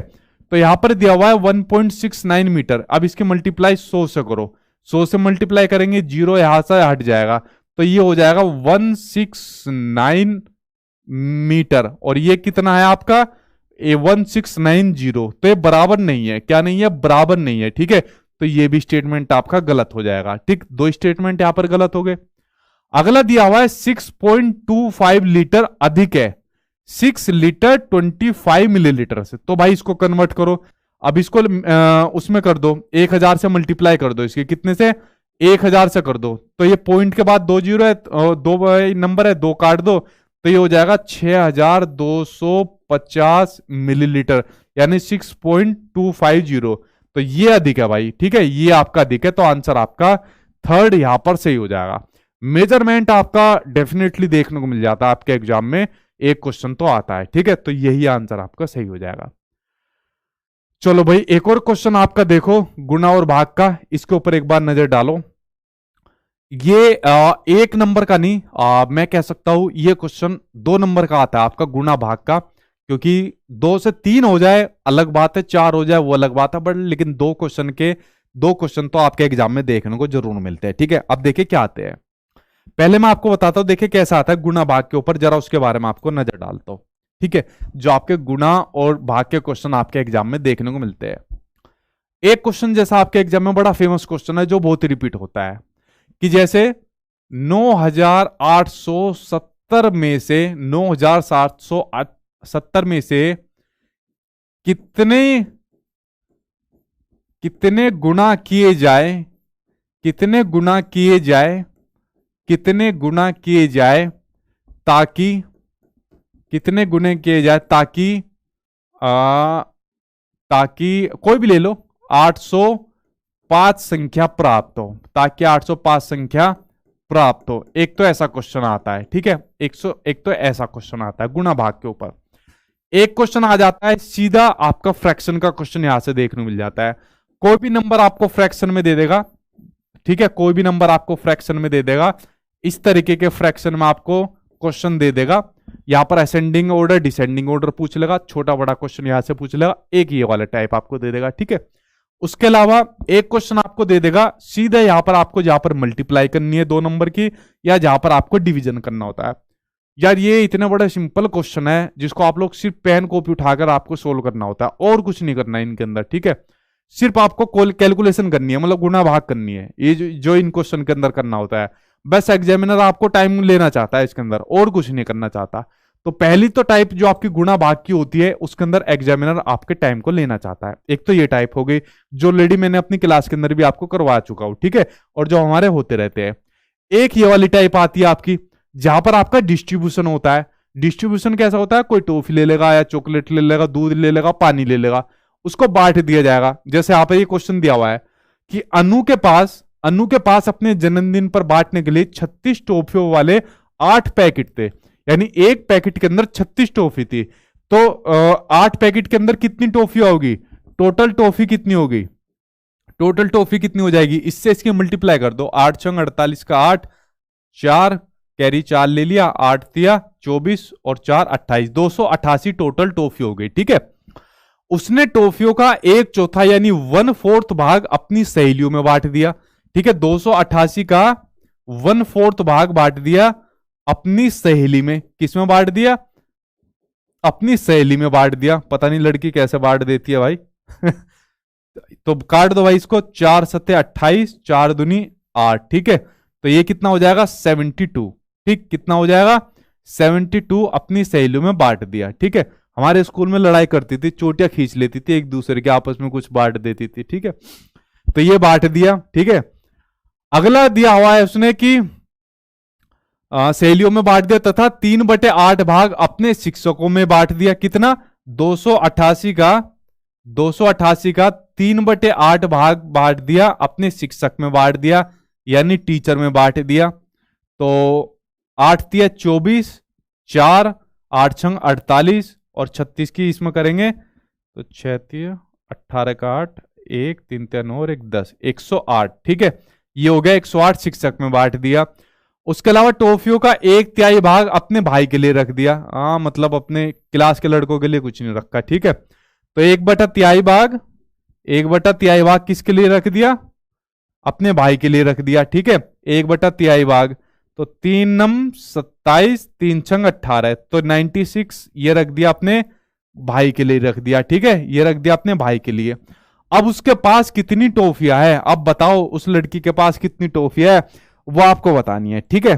Speaker 1: तो यहां पर दिया हुआ है 1.69 मीटर, अब इसके मल्टीप्लाई 100 से करो, 100 से मल्टीप्लाई करेंगे 0 यहां से हट जाएगा, तो ये हो जाएगा 169 मीटर, और ये कितना है आपका 1690। तो ये बराबर नहीं है, क्या नहीं है, बराबर नहीं है, ठीक है। तो ये भी स्टेटमेंट आपका गलत हो जाएगा, ठीक। दो स्टेटमेंट यहां पर गलत हो गए। अगला दिया हुआ है 6.25 लीटर अधिक है 6 लीटर 25 मिलीलीटर से, तो भाई इसको कन्वर्ट करो। अब इसको उसमें कर दो, 1000 से मल्टीप्लाई कर दो, इसके कितने से 1000 से कर दो, तो ये पॉइंट के बाद 2 जीरो है, दो नंबर है, 2 काट दो, तो ये हो जाएगा 6250 मिलीलीटर, यानी 6.250। तो ये अधिक है भाई, ठीक है, ये आपका अधिक है, तो आंसर आपका थर्ड यहां पर सही हो जाएगा। मेजरमेंट आपका डेफिनेटली देखने को मिल जाता है आपके एग्जाम में, एक क्वेश्चन तो आता है, ठीक है, तो यही आंसर आपका सही हो जाएगा। चलो भाई एक और क्वेश्चन आपका देखो, गुणा और भाग का, इसके ऊपर एक बार नजर डालो। ये एक नंबर का नहीं, मैं कह सकता हूं ये क्वेश्चन 2 नंबर का आता है आपका, गुणा भाग का, क्योंकि 2 से 3 हो जाए अलग बात है, 4 हो जाए वो अलग बात है, बट लेकिन 2 क्वेश्चन तो आपके एग्जाम में देखने को जरूर मिलते हैं, ठीक है। अब देखिए क्या आते हैं, पहले मैं आपको बताता हूं, देखिए कैसा आता है गुणा भाग के ऊपर, जरा उसके बारे में आपको नजर डालता हूं, ठीक है। जो आपके गुणा और भाग के क्वेश्चन आपके एग्जाम में देखने को मिलते हैं। एक क्वेश्चन जैसा आपके एग्जाम में बड़ा फेमस क्वेश्चन है, जो बहुत रिपीट होता है, कि जैसे 9870 में से 9770 में से कितने कितने गुणा किए जाए, कितने गुणा किए जाए, कितने गुणा किए जाए ताकि, कितने गुणे किए जाए ताकि ताकि कोई भी ले लो 805 संख्या प्राप्त हो, ताकि 805 संख्या प्राप्त हो। एक तो ऐसा क्वेश्चन आता है, ठीक है, एक तो ऐसा क्वेश्चन आता है गुणा भाग के ऊपर। एक क्वेश्चन आ जाता है सीधा आपका फ्रैक्शन का क्वेश्चन, यहां से देखने को मिल जाता है। कोई भी नंबर आपको फ्रैक्शन में दे देगा, ठीक है, कोई भी नंबर आपको फ्रैक्शन में दे देगा, इस तरीके के फ्रैक्शन में आपको क्वेश्चन दे देगा। यहां पर असेंडिंग ऑर्डर डिसेंडिंग ऑर्डर पूछ लेगा, छोटा बड़ा क्वेश्चन यहां से पूछ लेगा, एक ये वाला टाइप आपको दे देगा, ठीक है। उसके अलावा एक क्वेश्चन आपको दे देगा सीधा यहां पर आपको, जहां पर मल्टीप्लाई करनी है 2 नंबर की, या जहां पर आपको डिवीजन करना होता है। यार ये इतना बड़ा सिंपल क्वेश्चन है, जिसको आप लोग सिर्फ पेन कॉपी उठाकर आपको सोल्व करना होता है, और कुछ नहीं करना है इनके अंदर, ठीक है। सिर्फ आपको कैलकुलेशन करनी है, मतलब गुणा भाग करनी है, ये जो इन क्वेश्चन के अंदर करना होता है। बस एग्जामिनर आपको टाइम लेना चाहता है इसके अंदर, और कुछ नहीं करना चाहता। तो पहली तो टाइप जो आपकी गुणा भाग की होती है, उसके अंदर एग्जामिनर आपके टाइम को लेना चाहता है। एक तो ये टाइप हो गई, जो ऑलरेडी मैंने अपनी क्लास के अंदर भी आपको करवा चुका हूं, ठीक है, और जो हमारे होते रहते हैं। एक ये वाली टाइप आती है आपकी, जहां पर आपका डिस्ट्रीब्यूशन होता है। डिस्ट्रीब्यूशन कैसा होता है, कोई टॉफी ले लेगा या चॉकलेट ले लेगा, दूध ले लेगा, पानी ले लेगा, उसको बांट दिया जाएगा। जैसे यहाँ पर ये क्वेश्चन दिया हुआ है कि अनु के पास अपने जन्मदिन पर बांटने के लिए 36 टॉफियों वाले 8 पैकेट थे, यानी एक पैकेट के अंदर 36 टॉफी थी। तो 8 पैकेट के अंदर कितनी टॉफी होगी, टोटल टॉफी कितनी होगी, टोटल टॉफी कितनी हो जाएगी, इससे इसकी मल्टीप्लाई कर दो, 8 छंग 48 का 8, 4 कैरी 4 ले लिया, 8 दिया 24 और 4 28, 288 टोटल टॉफी हो गई, ठीक है। उसने टॉफियों का 1/4 यानी 1/4 भाग अपनी सहेलियों में बांट दिया, ठीक है। 288 का 1/4 भाग बांट दिया अपनी सहेली में, किसमें बांट दिया, अपनी सहेली में बांट दिया। पता नहीं लड़की कैसे बांट देती है भाई तो काट दो भाई इसको, 4 सत्ते 28, 4 दूनी 8, ठीक है। तो ये कितना हो जाएगा 72, ठीक, कितना हो जाएगा 72 अपनी सहेलियों में बांट दिया, ठीक है। हमारे स्कूल में लड़ाई करती थी, चोटियां खींच लेती थी एक दूसरे के, आपस में कुछ बांट देती थी, ठीक है। तो ये बांट दिया, ठीक है। अगला दिया हुआ है उसने कि सहेलियों में बांट दिया तथा 3/8 भाग अपने शिक्षकों में बांट दिया। कितना 288 का 3/8 भाग बांट दिया, अपने शिक्षक में बांट दिया, यानी टीचर में बांट दिया। तो 8 दिया 24, 4 8 छंग 48 और 36 की इसमें करेंगे तो 6 18 का 8, 1 3 9 और 1 10, 108, ठीक है। ये हो गया 108 शिक्षक में बांट दिया। उसके अलावा टॉफियों का 1/3 भाग अपने भाई के लिए रख दिया, मतलब अपने क्लास के लड़कों के लिए कुछ नहीं रखा, ठीक है। तो 1/3 भाग किसके लिए रख दिया, अपने भाई के लिए रख दिया, ठीक है। 1/3 भाग तो 3 नम 27, 3 छंग 18, तो 96 ये रख दिया आपने भाई के लिए रख दिया, ठीक है, ये रख दिया आपने भाई के लिए। अब उसके पास कितनी टॉफियां है, अब बताओ उस लड़की के पास कितनी टॉफियां है, वो आपको बतानी है, ठीक है।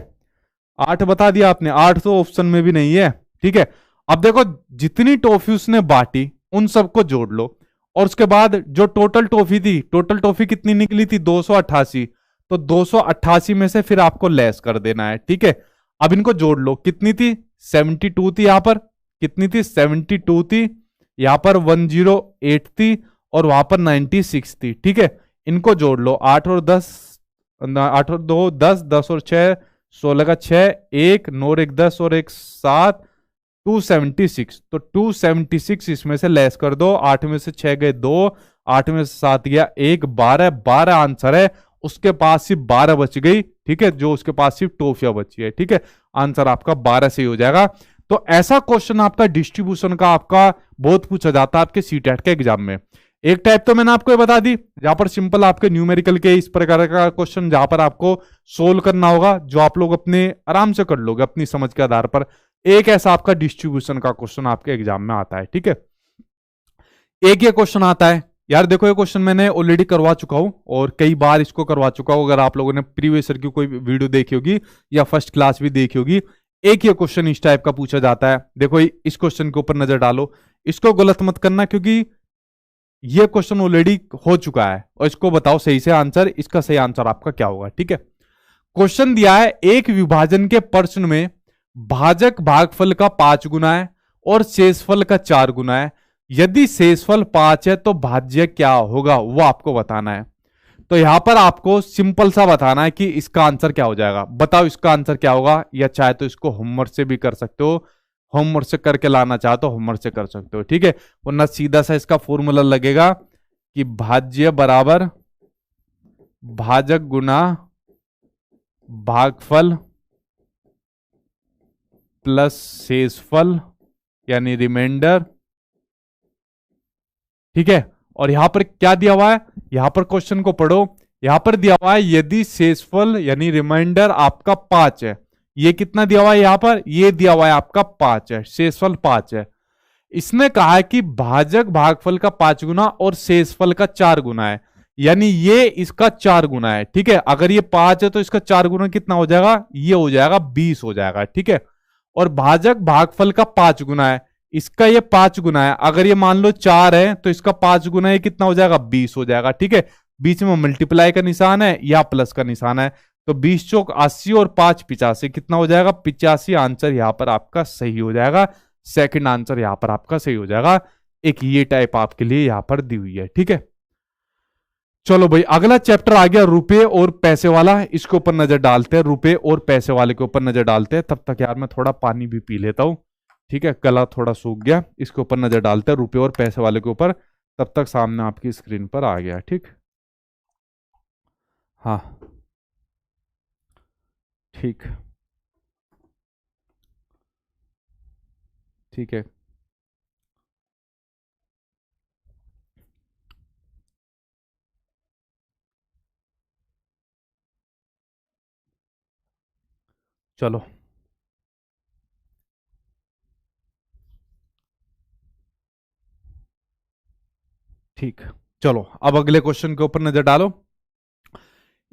Speaker 1: 8 बता दिया आपने, 8 तो ऑप्शन में भी नहीं है, ठीक है। अब देखो जितनी टॉफी उसने बांटी उन सबको जोड़ लो, और उसके बाद जो टोटल टॉफी थी, टोटल टॉफी कितनी निकली थी 288, तो 288 में से फिर आपको लेस कर देना है, ठीक है। अब इनको जोड़ लो, कितनी थी 72 थी, यहां पर कितनी थी 72 थी, यहां पर 108 थी, और वहां पर 96 थी, ठीक है। इनको जोड़ लो, 8 और 10, 8 और 2 10, 10 और 6 16 का 6, 1 9 और 1 10 और 1 7, 276, तो 276 इसमें से लेस कर दो, 8 में से 6 गए 2, 8 में से 7 गया 1, 12, 12 आंसर है, उसके पास सिर्फ 12 बच गई, ठीक है, जो उसके पास सिर्फ टॉफियां बची है, ठीक है। आंसर आपका 12 से ही हो जाएगा। तो ऐसा क्वेश्चन आपका डिस्ट्रीब्यूशन का आपका बहुत पूछा जाता है आपके सीटेट के एग्जाम में। एक टाइप तो मैंने आपको ये बता दी, जहां पर सिंपल आपके न्यूमेरिकल के इस प्रकार का क्वेश्चन जहां पर आपको सोल्व करना होगा, जो आप लोग अपने आराम से कर लोगे अपनी समझ के आधार पर। एक ऐसा आपका डिस्ट्रीब्यूशन का क्वेश्चन आपके एग्जाम में आता है, ठीक है। एक ये क्वेश्चन आता है, यार देखो ये क्वेश्चन मैंने ऑलरेडी करवा चुका हूं और कई बार इसको करवा चुका हूं, अगर आप लोगों ने प्रीवियस ईयर की कोई वीडियो देखी होगी या फर्स्ट क्लास भी देखी होगी। एक ये क्वेश्चन इस टाइप का पूछा जाता है, देखो इस क्वेश्चन के ऊपर नजर डालो, इसको गलत मत करना क्योंकि ये क्वेश्चन ऑलरेडी हो चुका है, और इसको बताओ सही से आंसर, इसका सही आंसर आपका क्या होगा, ठीक है। क्वेश्चन दिया है, एक विभाजन के प्रश्न में भाजक भागफल का 5 गुना है और शेषफल का 4 गुना है, यदि शेषफल 5 है तो भाज्य क्या होगा, वो आपको बताना है। तो यहां पर आपको सिंपल सा बताना है कि इसका आंसर क्या हो जाएगा, बताओ इसका आंसर क्या होगा, या चाहे तो इसको होमवर्क से भी कर सकते हो, होमवर्क से करके लाना चाहो तो होमवर्क से कर सकते हो, ठीक है। वरना सीधा सा इसका फॉर्मूला लगेगा कि भाज्य बराबर भाजक गुना भागफल प्लस शेषफल यानी रिमाइंडर, ठीक है। और यहां पर क्या दिया हुआ है, यहां पर क्वेश्चन को पढ़ो, यहां पर दिया हुआ है यदि शेषफल यानी रिमाइंडर आपका 5 है, ये कितना दिया हुआ है यहां पर, ये दिया हुआ है आपका 5 है, शेषफल 5 है। इसने कहा है कि भाजक भागफल का 5 गुना और शेषफल का 4 गुना है, यानी ये इसका 4 गुना है, ठीक है। अगर ये 5 है तो इसका 4 गुना कितना हो जाएगा, ये हो जाएगा 20 हो जाएगा, ठीक है। और भाजक भागफल का 5 गुना है, इसका ये 5 गुना है, अगर ये मान लो 4 है तो इसका 5 गुना ये कितना हो जाएगा 20 हो जाएगा, ठीक है। बीच में मल्टीप्लाई का निशान है या प्लस का निशान है, तो 20 चौक 80 और 5 85, कितना हो जाएगा 85। आंसर यहां पर आपका सही हो जाएगा, सेकंड आंसर यहां पर आपका सही हो जाएगा। एक ये टाइप आपके लिए यहां पर दी हुई है, ठीक है। चलो भाई अगला चैप्टर आ गया रुपए और पैसे वाला, इसके ऊपर नजर डालते हैं, रुपए और पैसे वाले के ऊपर नजर डालते हैं। तब तक यार मैं थोड़ा पानी भी पी लेता हूं, ठीक है, गला थोड़ा सूख गया। इसके ऊपर नजर डालते हैं रुपए और पैसे वाले के ऊपर, तब तक सामने आपकी स्क्रीन पर आ गया, ठीक। हाँ ठीक, ठीक है। चलो ठीक, चलो अब अगले क्वेश्चन के ऊपर नजर डालो।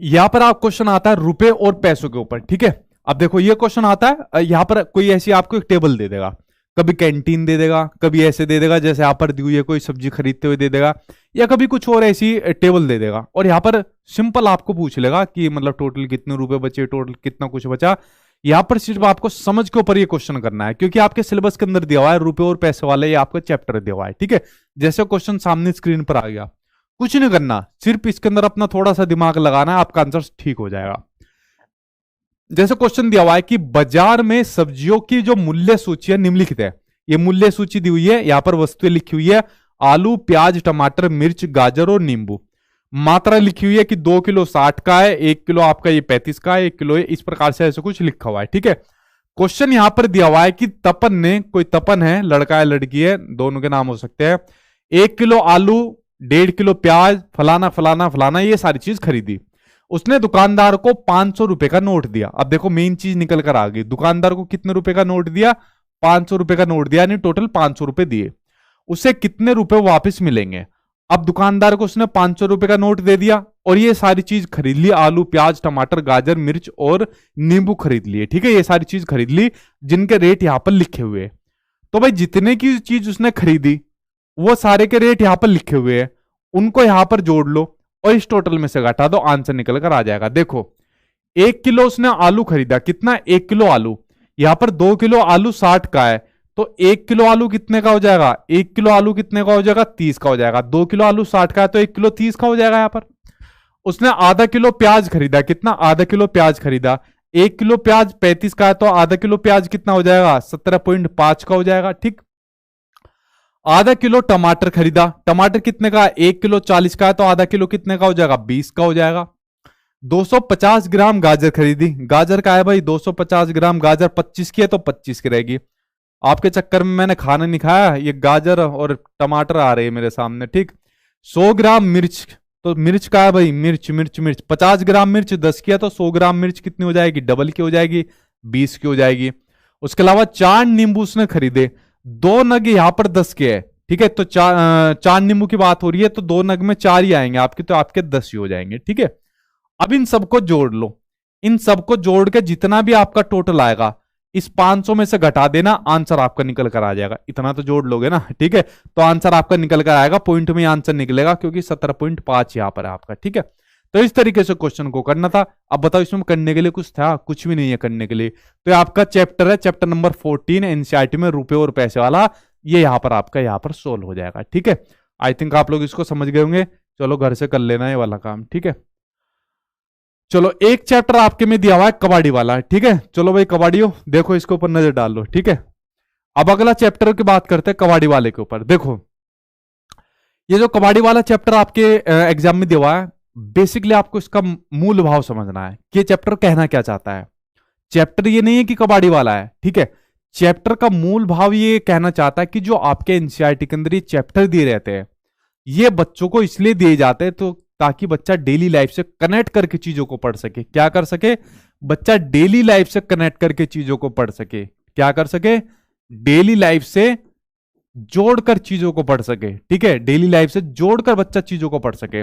Speaker 1: यहां पर आप क्वेश्चन आता है रुपए और पैसों के ऊपर, ठीक है। अब देखो ये क्वेश्चन आता है, यहां पर कोई ऐसी आपको एक टेबल दे देगा, कभी कैंटीन दे देगा, कभी ऐसे दे देगा जैसे यहां पर दी हुई है कोई सब्जी खरीदते हुए दे देगा, या कभी कुछ और ऐसी टेबल दे देगा, और यहां पर सिंपल आपको पूछ लेगा कि मतलब टोटल कितने रुपए बचे, टोटल कितना कुछ बचा। यहां पर सिर्फ आपको समझ के ऊपर ये क्वेश्चन करना है, क्योंकि आपके सिलेबस के अंदर दिया हुआ है रुपए और पैसे वाले, ये आपका चैप्टर दिया हुआ है, ठीक है। जैसे क्वेश्चन सामने स्क्रीन पर आ गया, कुछ नहीं करना, सिर्फ इसके अंदर अपना थोड़ा सा दिमाग लगाना है, आपका आंसर ठीक हो जाएगा। जैसे क्वेश्चन दिया हुआ है कि बाजार में सब्जियों की जो मूल्य सूची है निम्नलिखित है, ये मूल्य सूची दी हुई है, यहां पर वस्तुएं लिखी हुई है, आलू प्याज टमाटर मिर्च गाजर और नींबू। मात्रा लिखी हुई है कि 2 किलो 60 का है, 1 किलो आपका ये 35 का है, 1 किलो इस प्रकार से ऐसे कुछ लिखा हुआ है, ठीक है। क्वेश्चन यहां पर दिया हुआ है कि तपन ने, कोई तपन है, लड़का है लड़की है, दोनों के नाम हो सकते हैं, 1 किलो आलू 1.5 किलो प्याज फलाना फलाना फलाना ये सारी चीज खरीदी। उसने दुकानदार को 500 रुपए का नोट दिया। अब देखो मेन चीज निकल कर आ गई, दुकानदार को कितने रुपए का नोट दिया, 500 रुपए का नोट दिया, यानी टोटल 500 रुपए दिए। उसे कितने रुपए वापस मिलेंगे? अब दुकानदार को उसने 500 रुपए का नोट दे दिया और ये सारी चीज खरीद ली, आलू प्याज टमाटर गाजर मिर्च और नींबू खरीद लिए, ठीक है, ये सारी चीज खरीद ली जिनके रेट यहां पर लिखे हुए हैं। तो भाई जितने की चीज उसने खरीदी वो सारे के रेट यहां पर लिखे हुए हैं, उनको यहां पर जोड़ लो और इस टोटल में से घटा दो, आंसर निकल कर आ जाएगा। देखो 1 किलो उसने आलू खरीदा, कितना, 1 किलो आलू, यहां पर 2 किलो आलू 60 का है, तो 1 किलो आलू कितने का हो जाएगा, 1 किलो आलू कितने का हो जाएगा, 30 का हो जाएगा। 2 किलो आलू 60 का है तो 1 किलो 30 का हो जाएगा। यहां पर उसने आधा किलो प्याज खरीदा, कितना, आधा किलो प्याज खरीदा, 1 किलो प्याज 35 का है तो आधा किलो प्याज कितना हो जाएगा, 17.5 का हो जाएगा, ठीक। आधा किलो टमाटर खरीदा, टमाटर कितने का, 1 किलो 40 का है तो आधा किलो कितने का हो जाएगा, 20 का हो जाएगा। 250 ग्राम गाजर खरीदी, गाजर का है भाई 250 ग्राम, गाजर 25 की है तो 25 की रहेगी। आपके चक्कर में मैंने खाना नहीं खाया, ये गाजर और टमाटर आ रहे हैं मेरे सामने, ठीक। 100 ग्राम मिर्च, तो मिर्च का है भाई, मिर्च मिर्च मिर्च 50 ग्राम मिर्च 10 की है तो 100 ग्राम मिर्च कितनी हो जाएगी, डबल की हो जाएगी, 20 की हो जाएगी। उसके अलावा 4 नींबू उसने खरीदे, 2 नग यहां पर 10 के है, ठीक है, तो 4 नींबू की बात हो रही है तो 2 नग में 4 ही आएंगे आपके, तो आपके 10 ही हो जाएंगे, ठीक है। अब इन सबको जोड़ लो, इन सबको जोड़ के जितना भी आपका टोटल आएगा इस 500 में से घटा देना, आंसर आपका निकल कर आ जाएगा। इतना तो जोड़ लोगे ना, ठीक है, तो आंसर आपका निकल कर आएगा, पॉइंट में आंसर निकलेगा क्योंकि 17.5 यहां पर है आपका, ठीक है। तो इस तरीके से क्वेश्चन को करना था। अब बताओ इसमें करने के लिए कुछ था, कुछ भी नहीं है करने के लिए। तो आपका चैप्टर है, चैप्टर नंबर 14 एनसीईआरटी में रुपए और पैसे वाला, ये यहां पर आपका यहां पर सोल्व हो जाएगा, ठीक है। आई थिंक आप लोग इसको समझ गए होंगे। चलो घर से कर लेना ये वाला काम, ठीक है। चलो एक चैप्टर आपके में दिया हुआ है कबाड़ी वाला, ठीक है। चलो भाई कबाड़ियों देखो इसके ऊपर नजर डाल लो, ठीक है। अब अगला चैप्टर की बात करते हैं कबाड़ी वाले के ऊपर। देखो ये जो कबाड़ी वाला चैप्टर आपके एग्जाम में दिया हुआ है, बेसिकली आपको इसका मूल भाव समझना है कि ये चैप्टर कहना क्या चाहता है। चैप्टर ये नहीं है कि कबाड़ी वाला है, ठीक है। चैप्टर का मूल भाव ये कहना चाहता है कि जो आपके एनसीईआरटी के अंदर ये चैप्टर दिए रहते हैं, ये बच्चों को इसलिए दिए जाते हैं तो ताकि बच्चा डेली लाइफ से कनेक्ट करके चीजों को पढ़ सके। क्या कर सके, बच्चा डेली लाइफ से कनेक्ट करके चीजों को पढ़ सके। क्या कर सके, डेली लाइफ से जोड़कर चीजों को पढ़ सके, ठीक है, डेली लाइफ से जोड़कर बच्चा चीजों को पढ़ सके।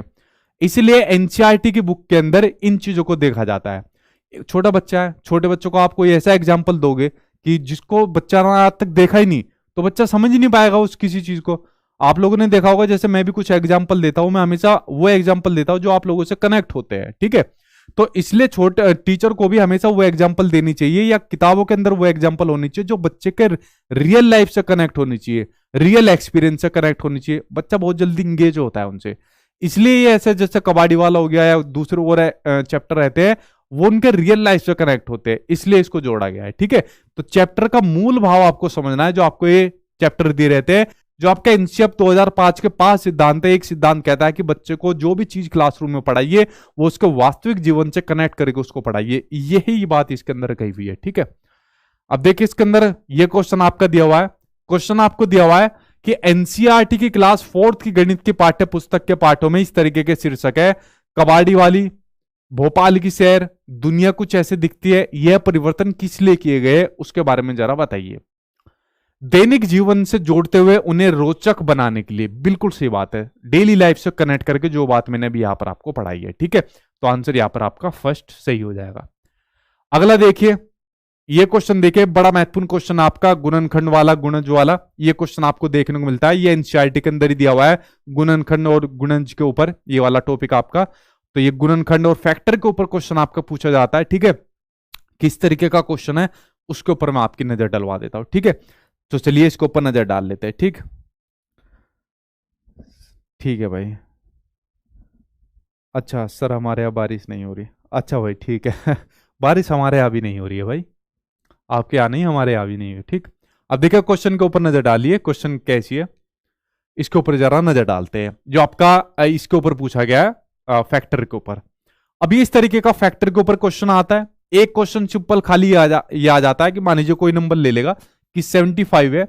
Speaker 1: इसलिए एनसीईआरटी की बुक के अंदर इन चीजों को देखा जाता है। छोटा बच्चा है, छोटे बच्चों को आप कोई ऐसा एग्जाम्पल दोगे कि जिसको बच्चा आज तक देखा ही नहीं, तो बच्चा समझ ही नहीं पाएगा उस किसी चीज को। आप लोगों ने देखा होगा, जैसे मैं भी कुछ एग्जाम्पल देता हूं, मैं हमेशा वो एग्जाम्पल देता हूं जो आप लोगों से कनेक्ट होते हैं, ठीक है। तो इसलिए छोटे टीचर को भी हमेशा वो एग्जाम्पल देनी चाहिए या किताबों के अंदर वो एग्जाम्पल होनी चाहिए जो बच्चे के रियल लाइफ से कनेक्ट होनी चाहिए, रियल एक्सपीरियंस से कनेक्ट होनी चाहिए। बच्चा बहुत जल्दी इंगेज होता है उनसे, इसलिए ये ऐसे जैसे कबाड़ी वाला हो गया या दूसरे और चैप्टर रहते हैं वो उनके रियल लाइफ से कनेक्ट होते हैं, इसलिए इसको जोड़ा गया है, ठीक है। तो चैप्टर का मूल भाव आपको समझना है, जो आपको ये चैप्टर दिए रहते हैं, जो आपका एनसीईआरटी 2005 के 5 सिद्धांत है। एक सिद्धांत कहता है कि बच्चे को जो भी चीज क्लासरूम में पढ़ाइए वो उसके वास्तविक जीवन से कनेक्ट करके उसको पढ़ाइए, यही बात इसके अंदर कही हुई है, ठीक है। अब देखिए इसके अंदर ये क्वेश्चन आपका दिया हुआ है, क्वेश्चन आपको दिया हुआ है कि एनसीईआरटी की क्लास 4th की गणित की पाठ्य पुस्तक के पाठों में इस तरीके के शीर्षक है, कबाड़ी वाली, भोपाल की सैर, दुनिया कुछ ऐसे दिखती है, यह परिवर्तन किस लिए किए गए, उसके बारे में जरा बताइए। दैनिक जीवन से जोड़ते हुए उन्हें रोचक बनाने के लिए, बिल्कुल सही बात है, डेली लाइफ से कनेक्ट करके, जो बात मैंने भी यहां पर आपको पढ़ाई है, ठीक है। तो आंसर यहां पर आपका फर्स्ट सही हो जाएगा। अगला देखिए, ये क्वेश्चन देखिए, बड़ा महत्वपूर्ण क्वेश्चन आपका गुणनखंड वाला, गुणज वाला, ये क्वेश्चन आपको देखने को मिलता है, ये एनसीईआरटी के अंदर ही दिया हुआ है, गुणनखंड और गुणज के ऊपर ये वाला टॉपिक आपका। तो ये गुणनखंड और फैक्टर के ऊपर क्वेश्चन आपका पूछा जाता है, ठीक है। किस तरीके का क्वेश्चन है उसके ऊपर मैं आपकी नजर डलवा देता हूं, ठीक है। तो चलिए इसके ऊपर नजर डाल लेते हैं, ठीक ठीक है भाई। अच्छा सर हमारे यहाँ बारिश नहीं हो रही, अच्छा भाई ठीक है बारिश हमारे यहाँ भी नहीं हो रही है भाई, आपके यहाँ नहीं हमारे यहाँ भी नहीं है, ठीक। अब देखिए क्वेश्चन के ऊपर नजर डालिए, क्वेश्चन कैसी है इसके ऊपर जरा नजर डालते हैं। जो आपका इसके ऊपर पूछा गया है फैक्टर के ऊपर। अब ये इस तरीके का फैक्टर के ऊपर क्वेश्चन आता है, एक क्वेश्चन सिंपल खाली ये आ जाता है कि मान लीजिए कोई नंबर ले लेगा कि 75 है,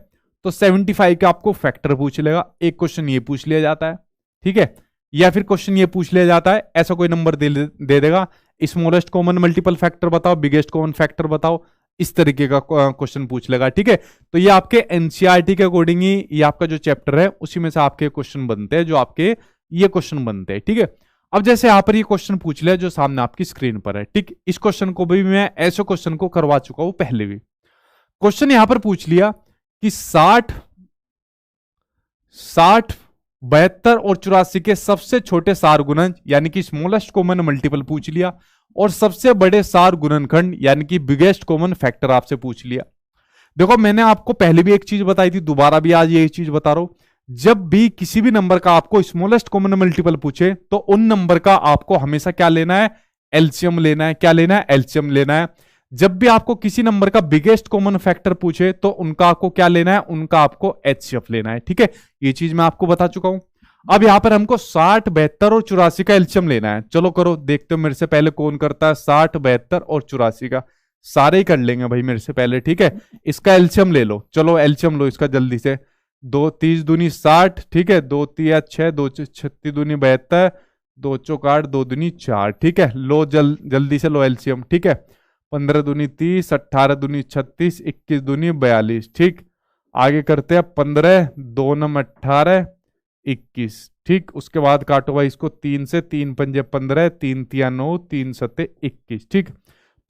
Speaker 1: तो 75 का आपको फैक्टर पूछ लेगा, एक क्वेश्चन ये पूछ लिया जाता है, ठीक है। या फिर क्वेश्चन ये पूछ लिया जाता है, ऐसा कोई नंबर दे देगा, स्मॉलेस्ट कॉमन मल्टीपल फैक्टर बताओ, बिगेस्ट कॉमन फैक्टर बताओ, इस तरीके का क्वेश्चन पूछ लेगा। ठीक है, तो ये आपके एनसीईआरटी के अकॉर्डिंग ही ये आपका जो चैप्टर है उसी में से आपके क्वेश्चन बनते हैं, जो आपके ये क्वेश्चन बनते हैं। ठीक है, अब जैसे यहाँ पर ये क्वेश्चन पूछ लिया जो सामने आपकी स्क्रीन पर है। ठीक, इस क्वेश्चन को भी मैं ऐसे क्वेश्चन को करवा चुका हूं पहले भी। क्वेश्चन यहां पर पूछ लिया कि 60, 72 और 84 के सबसे छोटे सार गुणन यानी कि स्मॉलेस्ट कॉमन मल्टीपल पूछ लिया, और सबसे बड़े सार गुणनखंड यानी कि बिगेस्ट कॉमन फैक्टर आपसे पूछ लिया। देखो मैंने आपको पहले भी एक चीज बताई थी, दोबारा भी आज यही चीज बता रहा हूं, जब भी किसी भी नंबर का आपको स्मॉलेस्ट कॉमन मल्टीपल पूछे तो उन नंबर का आपको हमेशा क्या लेना है, एलसीएम लेना है। क्या लेना है, एलसीएम लेना है। जब भी आपको किसी नंबर का बिगेस्ट कॉमन फैक्टर पूछे तो उनका आपको क्या लेना है, उनका आपको एचसीएफ लेना है। ठीक है, ये चीज मैं आपको बता चुका हूं। अब यहां पर हमको 60, 72 और 84 का एलसीएम लेना है। चलो करो, देखते हो मेरे से पहले कौन करता है 60, 72 और 84 का। सारे ही कर लेंगे भाई मेरे से पहले। ठीक है, इसका एलसीएम ले लो। चलो एलसीएम लो इसका जल्दी से। 2 3 दूनी 60, ठीक है, 2 3 6, 2 36 दूनी 72, 2 चौक 8, 2 दूनी 4। ठीक है, लो जल्दी से लो एलसीएम। ठीक है, 15 दूनी 30, 18 दूनी 36, 21 दूनी 42। ठीक, आगे करते हैं 15, 2 नम 18, 21। ठीक, उसके बाद काटो भाई इसको 3 से, 3 पंजे 15, 3 तिया 9, 3 सत्ते 21। ठीक,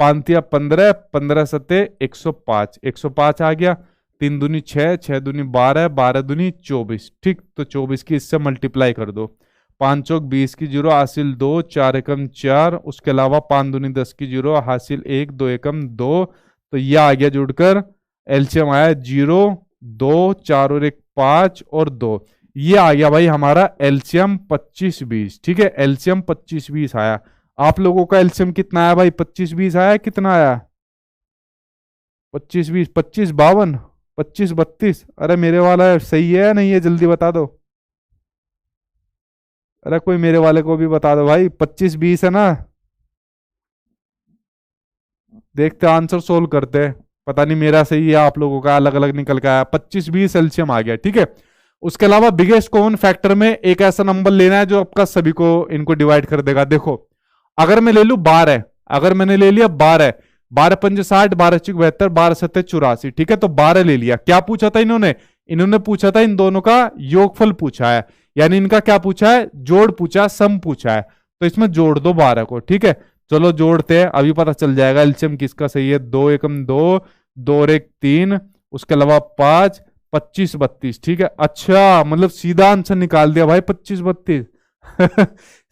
Speaker 1: 5 तिया 15, 15 सत्ते 105, 105 आ गया। 3 दूनी 6, 6 दूनी 12, 12 दूनी 24। ठीक, तो 24 की इससे मल्टीप्लाई कर दो। 5 चौक 20 की 0, हासिल 2, 4 एकम 4, उसके अलावा 5 दूनी 10 की 0, हासिल 1, 2 एकम 2। तो यह आ गया जुड़कर, एलसीएम आया 0, 2, 4 और 1 5 और 2। ये आ गया भाई हमारा एलसीएम 25 20। ठीक है, एलसीएम 25 20 आया। आप लोगों का एलसीएम कितना आया भाई, 25 20 आया, कितना आया, 25 20, 25 52, 25 32। अरे मेरे वाला सही है या नहीं है, जल्दी बता दो। अरे कोई मेरे वाले को भी बता दो भाई, 25 20 है ना। देखते आंसर सोल्व करते हैं, पता नहीं मेरा सही है आप लोगों का अलग अलग निकल के आया। 25 20 एलसीएम आ गया। ठीक है, उसके अलावा बिगेस्ट कॉमन फैक्टर में एक ऐसा नंबर लेना है जो आपका सभी को इनको डिवाइड कर देगा। देखो अगर मैं ले लू 12, अगर मैंने ले लिया 12, 12 पंजे 60, 12 चौक 72, 12 सत्ते 84। ठीक है, तो 12 ले लिया। क्या पूछा था इन्होंने, इन्होंने पूछा था इन दोनों का योगफल पूछा है, यानी इनका क्या पूछा है, जोड़ पूछा, सम पूछा है। तो इसमें जोड़ दो 12 को। ठीक है, चलो जोड़ते हैं, अभी पता चल जाएगा एलसीएम किसका सही है। 2 एकम 2, 2 और 1 3, उसके अलावा 5, 25 32। ठीक है, अच्छा मतलब सीधा आंसर निकाल दिया भाई 25 32।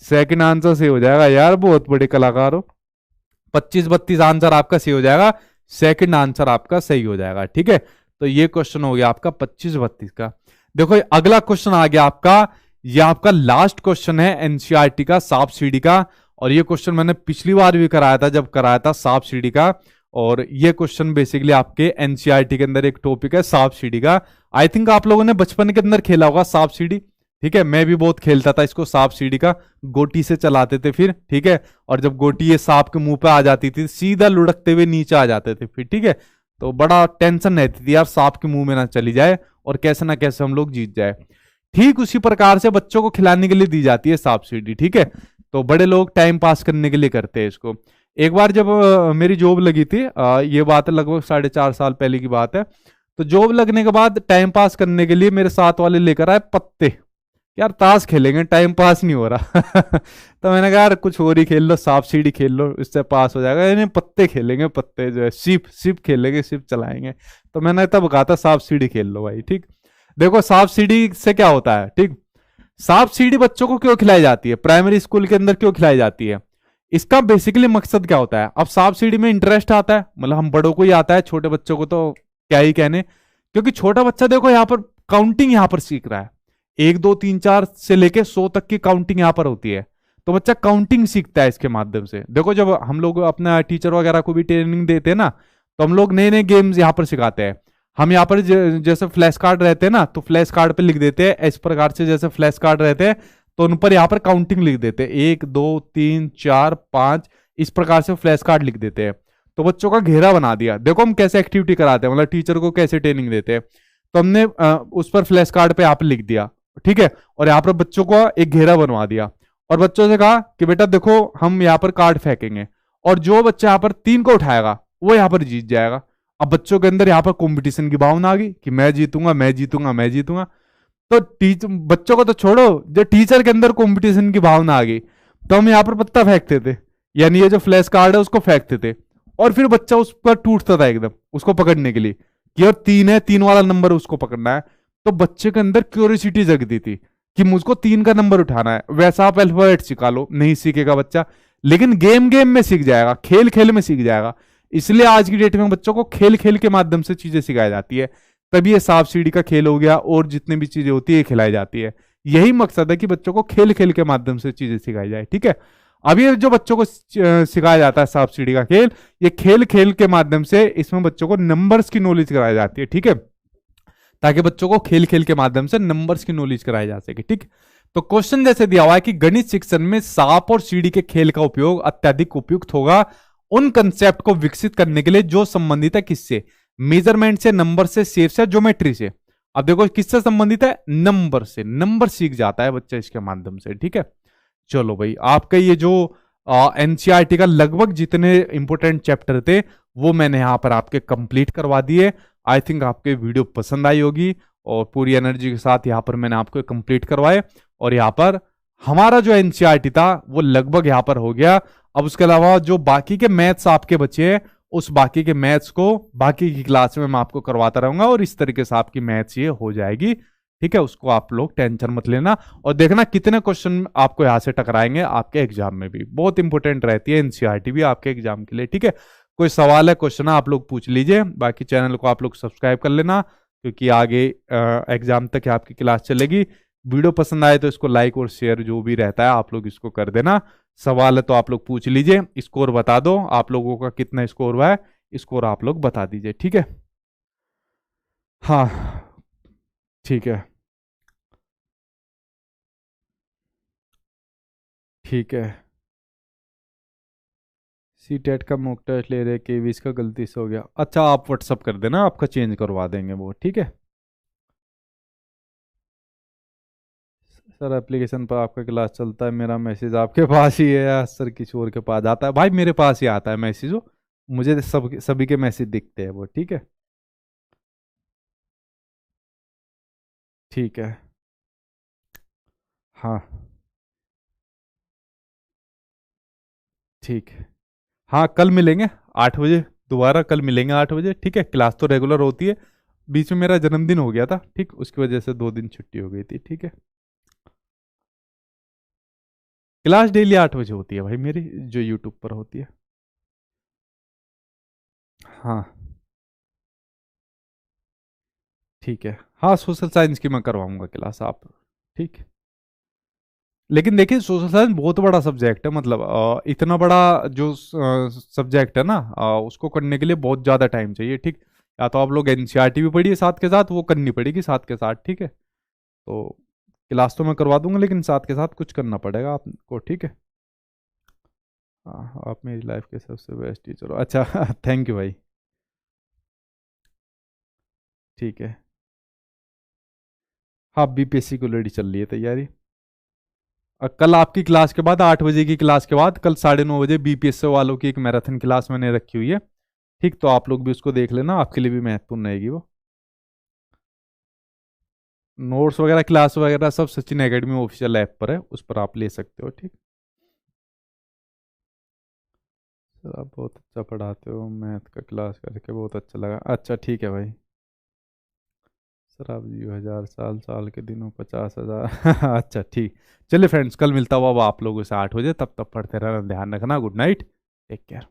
Speaker 1: सेकंड आंसर सही हो जाएगा यार, बहुत बड़े कलाकार हो। 25 32 आंसर आपका सही हो जाएगा, सेकंड आंसर आपका सही हो जाएगा। ठीक है, तो ये क्वेश्चन हो गया आपका 25 32 का। देखो अगला क्वेश्चन आ गया आपका, ये आपका लास्ट क्वेश्चन है एनसीईआरटी का, सांप सीढ़ी का। और ये क्वेश्चन मैंने पिछली बार भी कराया था जब कराया था सांप सीढ़ी का। और ये क्वेश्चन बेसिकली आपके एनसीईआरटी के अंदर एक टॉपिक है सांप सीढ़ी का। आई थिंक आप लोगों ने बचपन के अंदर खेला होगा सांप सीढ़ी। ठीक है, मैं भी बहुत खेलता था इसको, सांप सीढ़ी का। गोटी से चलाते थे फिर। ठीक है, और जब गोटी ये सांप के मुंह पे आ जाती थी सीधा लुढ़कते हुए नीचे आ जाते थे फिर। ठीक है, तो बड़ा टेंशन रहती थी यार, सांप के मुंह में ना चली जाए और कैसे ना कैसे हम लोग जीत जाए। ठीक उसी प्रकार से बच्चों को खिलाने के लिए दी जाती है सांप सीढ़ी। ठीक है, तो बड़े लोग टाइम पास करने के लिए करते हैं इसको। एक बार जब मेरी जॉब लगी थी, ये बात है लगभग 4.5 साल पहले की बात है। तो जॉब लगने के बाद टाइम पास करने के लिए मेरे साथ वाले लेकर आए पत्ते। यार ताश खेलेंगे, टाइम पास नहीं हो रहा। तो मैंने कहा यार कुछ और ही खेल लो, सांप सीढ़ी खेल लो, इससे पास हो जाएगा। यानी पत्ते खेलेंगे, पत्ते जो है सिप खेलेंगे, सिप चलाएंगे। तो मैंने तब कहा था सांप सीढ़ी खेल लो भाई। ठीक, देखो सांप सीढ़ी से क्या होता है। ठीक, सांप सीढ़ी बच्चों को क्यों खिलाई जाती है, प्राइमरी स्कूल के अंदर क्यों खिलाई जाती है, इसका बेसिकली मकसद क्या होता है। अब सांप सीढ़ी में इंटरेस्ट आता है, मतलब हम बड़ों को ही आता है, छोटे बच्चों को तो क्या ही कहने। क्योंकि छोटा बच्चा देखो यहाँ पर काउंटिंग यहाँ पर सीख रहा है, 1 2 3 4 से लेके 100 तक की काउंटिंग यहाँ पर होती है। तो बच्चा काउंटिंग सीखता है इसके माध्यम से। देखो जब हम लोग अपना टीचर वगैरह को भी ट्रेनिंग देते हैं ना, तो हम लोग नए नए गेम्स यहाँ पर सिखाते हैं। हम यहाँ पर जैसे फ्लैश कार्ड रहते हैं ना, तो फ्लैश कार्ड पे लिख देते हैं इस प्रकार से, जैसे फ्लैश कार्ड रहते हैं तो उन पर यहाँ पर काउंटिंग लिख देते हैं, 1 2 3 4 5, इस प्रकार से फ्लैश कार्ड लिख देते हैं। तो बच्चों का घेरा बना दिया। देखो हम कैसे एक्टिविटी कराते हैं, मतलब टीचर को कैसे ट्रेनिंग देते हैं। तो हमने उस पर फ्लैश कार्ड पे यहाँ पर लिख दिया, ठीक है। और यहाँ पर बच्चों को एक घेरा बनवा दिया और बच्चों से कहा कि बेटा देखो हम यहाँ पर कार्ड फेंकेंगे और जो बच्चा यहाँ पर 3 को उठाएगा वो यहाँ पर जीत जाएगा। अब बच्चों के अंदर यहाँ पर कंपटीशन की भावना आ गई कि मैं जीतूंगा, मैं जीतूंगा, मैं जीतूंगा। तो बच्चों को तो छोड़ो, जो टीचर के अंदर कंपटीशन की भावना आ गई तो हम यहाँ पर पत्ता फेंकते थे, यानी ये जो फ्लैश कार्ड है उसको फेंकते थे और फिर बच्चा उस पर टूटता था एकदम उसको पकड़ने के लिए कि और 3 है, 3 वाला नंबर उसको पकड़ना है। तो बच्चे के अंदर क्यूरियोसिटी जगती थी कि मुझको 3 का नंबर उठाना है। वैसा आप अल्फाबेट सिखा लो, नहीं सीखेगा बच्चा, लेकिन गेम गेम में सीख जाएगा, खेल खेल में सीख जाएगा। इसलिए आज की डेट में बच्चों को खेल खेल के माध्यम से चीजें सिखाई जाती है। तभी ये सांप सीढ़ी का खेल हो गया और जितनी भी चीजें होती है खिलाई जाती है। यही मकसद है कि बच्चों को खेल खेल के माध्यम से चीजें सिखाई जाए। ठीक है। अब ये जो बच्चों को सिखाया जाता है सांप सीढ़ी का खेल, ये खेल खेल के माध्यम से इसमें बच्चों को नंबर्स की नॉलेज कराई जाती है। ठीक है, ताकि बच्चों को खेल खेल के माध्यम से नंबर्स की नॉलेज कराई जा सके। ठीक, तो क्वेश्चन जैसे दिया हुआ है कि गणित शिक्षण में सांप और सीढ़ी के खेल का उपयोग अत्यधिक उपयुक्त होगा उन कंसेप्ट को विकसित करने के लिए जो संबंधित है किससे, मेजरमेंट से, नंबर से, शेप से, ज्योमेट्री से। अब देखो किससे संबंधित है, नंबर से। नंबर सीख जाता है बच्चा इसके माध्यम से। ठीक है, चलो भाई आपका ये जो एनसीईआरटी का लगभग जितने इंपोर्टेंट चैप्टर थे वो मैंने यहाँ पर आपके कंप्लीट करवा दिए। आई थिंक आपके वीडियो पसंद आई होगी और पूरी एनर्जी के साथ यहाँ पर मैंने आपको कंप्लीट करवाए और यहाँ पर हमारा जो एनसीईआरटी था वो लगभग यहाँ पर हो गया। अब उसके अलावा जो बाकी के मैथ्स आपके बचे हैं उस बाकी के मैथ्स को बाकी की क्लास में मैं आपको करवाता रहूंगा और इस तरीके से आपकी मैथ्स ये हो जाएगी। ठीक है, उसको आप लोग टेंशन मत लेना और देखना कितने क्वेश्चन आपको यहाँ से टकराएंगे आपके एग्जाम में भी। बहुत इंपॉर्टेंट रहती है एनसीईआरटी भी आपके एग्जाम के लिए। ठीक है, कोई सवाल है, क्वेश्चन है, आप लोग पूछ लीजिए। बाकी चैनल को आप लोग सब्सक्राइब कर लेना क्योंकि आगे एग्जाम तक आपकी क्लास चलेगी। वीडियो पसंद आए तो इसको लाइक और शेयर जो भी रहता है आप लोग इसको कर देना। सवाल है तो आप लोग पूछ लीजिए। स्कोर बता दो आप लोगों का कितना स्कोर हुआ है, स्कोर आप लोग बता दीजिए। ठीक है, हाँ ठीक है, ठीक है। सी टेट का मॉक टेस्ट ले रहे के का गलती से हो गया। अच्छा आप व्हाट्सअप कर देना, आपका चेंज करवा देंगे वो। ठीक है सर, एप्लीकेशन पर आपका क्लास चलता है, मेरा मैसेज आपके पास ही है या सर किसी और के पास आता है? भाई मेरे पास ही आता है मैसेज, वो मुझे सभी के मैसेज दिखते हैं वो। ठीक है, ठीक है, हाँ ठीक है। हाँ कल मिलेंगे 8 बजे, दोबारा कल मिलेंगे 8 बजे। ठीक है, क्लास तो रेगुलर होती है, बीच में मेरा जन्मदिन हो गया था, ठीक, उसकी वजह से 2 दिन छुट्टी हो गई थी। ठीक है, क्लास डेली 8 बजे होती है भाई मेरी, जो यूट्यूब पर होती है। हाँ ठीक है, हाँ सोशल साइंस की मैं करवाऊंगा क्लास आप। ठीक, लेकिन देखिए सोशल साइंस बहुत बड़ा सब्जेक्ट है, मतलब इतना बड़ा जो सब्जेक्ट है ना, उसको करने के लिए बहुत ज़्यादा टाइम चाहिए। ठीक, या तो आप लोग एनसीईआरटी भी पढ़िए साथ के साथ, वो करनी पड़ेगी साथ के साथ। ठीक है, तो क्लास तो मैं करवा दूंगा लेकिन साथ के साथ कुछ करना पड़ेगा आपको। ठीक है, हाँ आप मेरी लाइफ के सबसे बेस्ट टीचर हो। अच्छा थैंक यू भाई। ठीक है, हाँ बीपीएससी को रेडी चल रही है तैयारी। कल आपकी क्लास के बाद 8 बजे की क्लास के बाद कल 9:30 बजे बीपीएससी वालों की एक मैराथन क्लास मैंने रखी हुई है। ठीक, तो आप लोग भी उसको देख लेना, आपके लिए भी महत्वपूर्ण रहेगी वो। नोट्स वगैरह क्लास वगैरह सब सचिन एकेडमी ऑफिशियल ऐप पर है, उस पर आप ले सकते हो। ठीक, सर आप बहुत अच्छा पढ़ाते हो, मैथ का क्लास करके बहुत अच्छा लगा। अच्छा ठीक है भाई। सर आप जी 1000 साल, साल के दिनों 50,000 अच्छा ठीक, चलिए फ्रेंड्स कल मिलता हुआ आप लोगों से 8 बजे, तब तक पढ़ते रहना, ध्यान रखना, गुड नाइट, टेक केयर।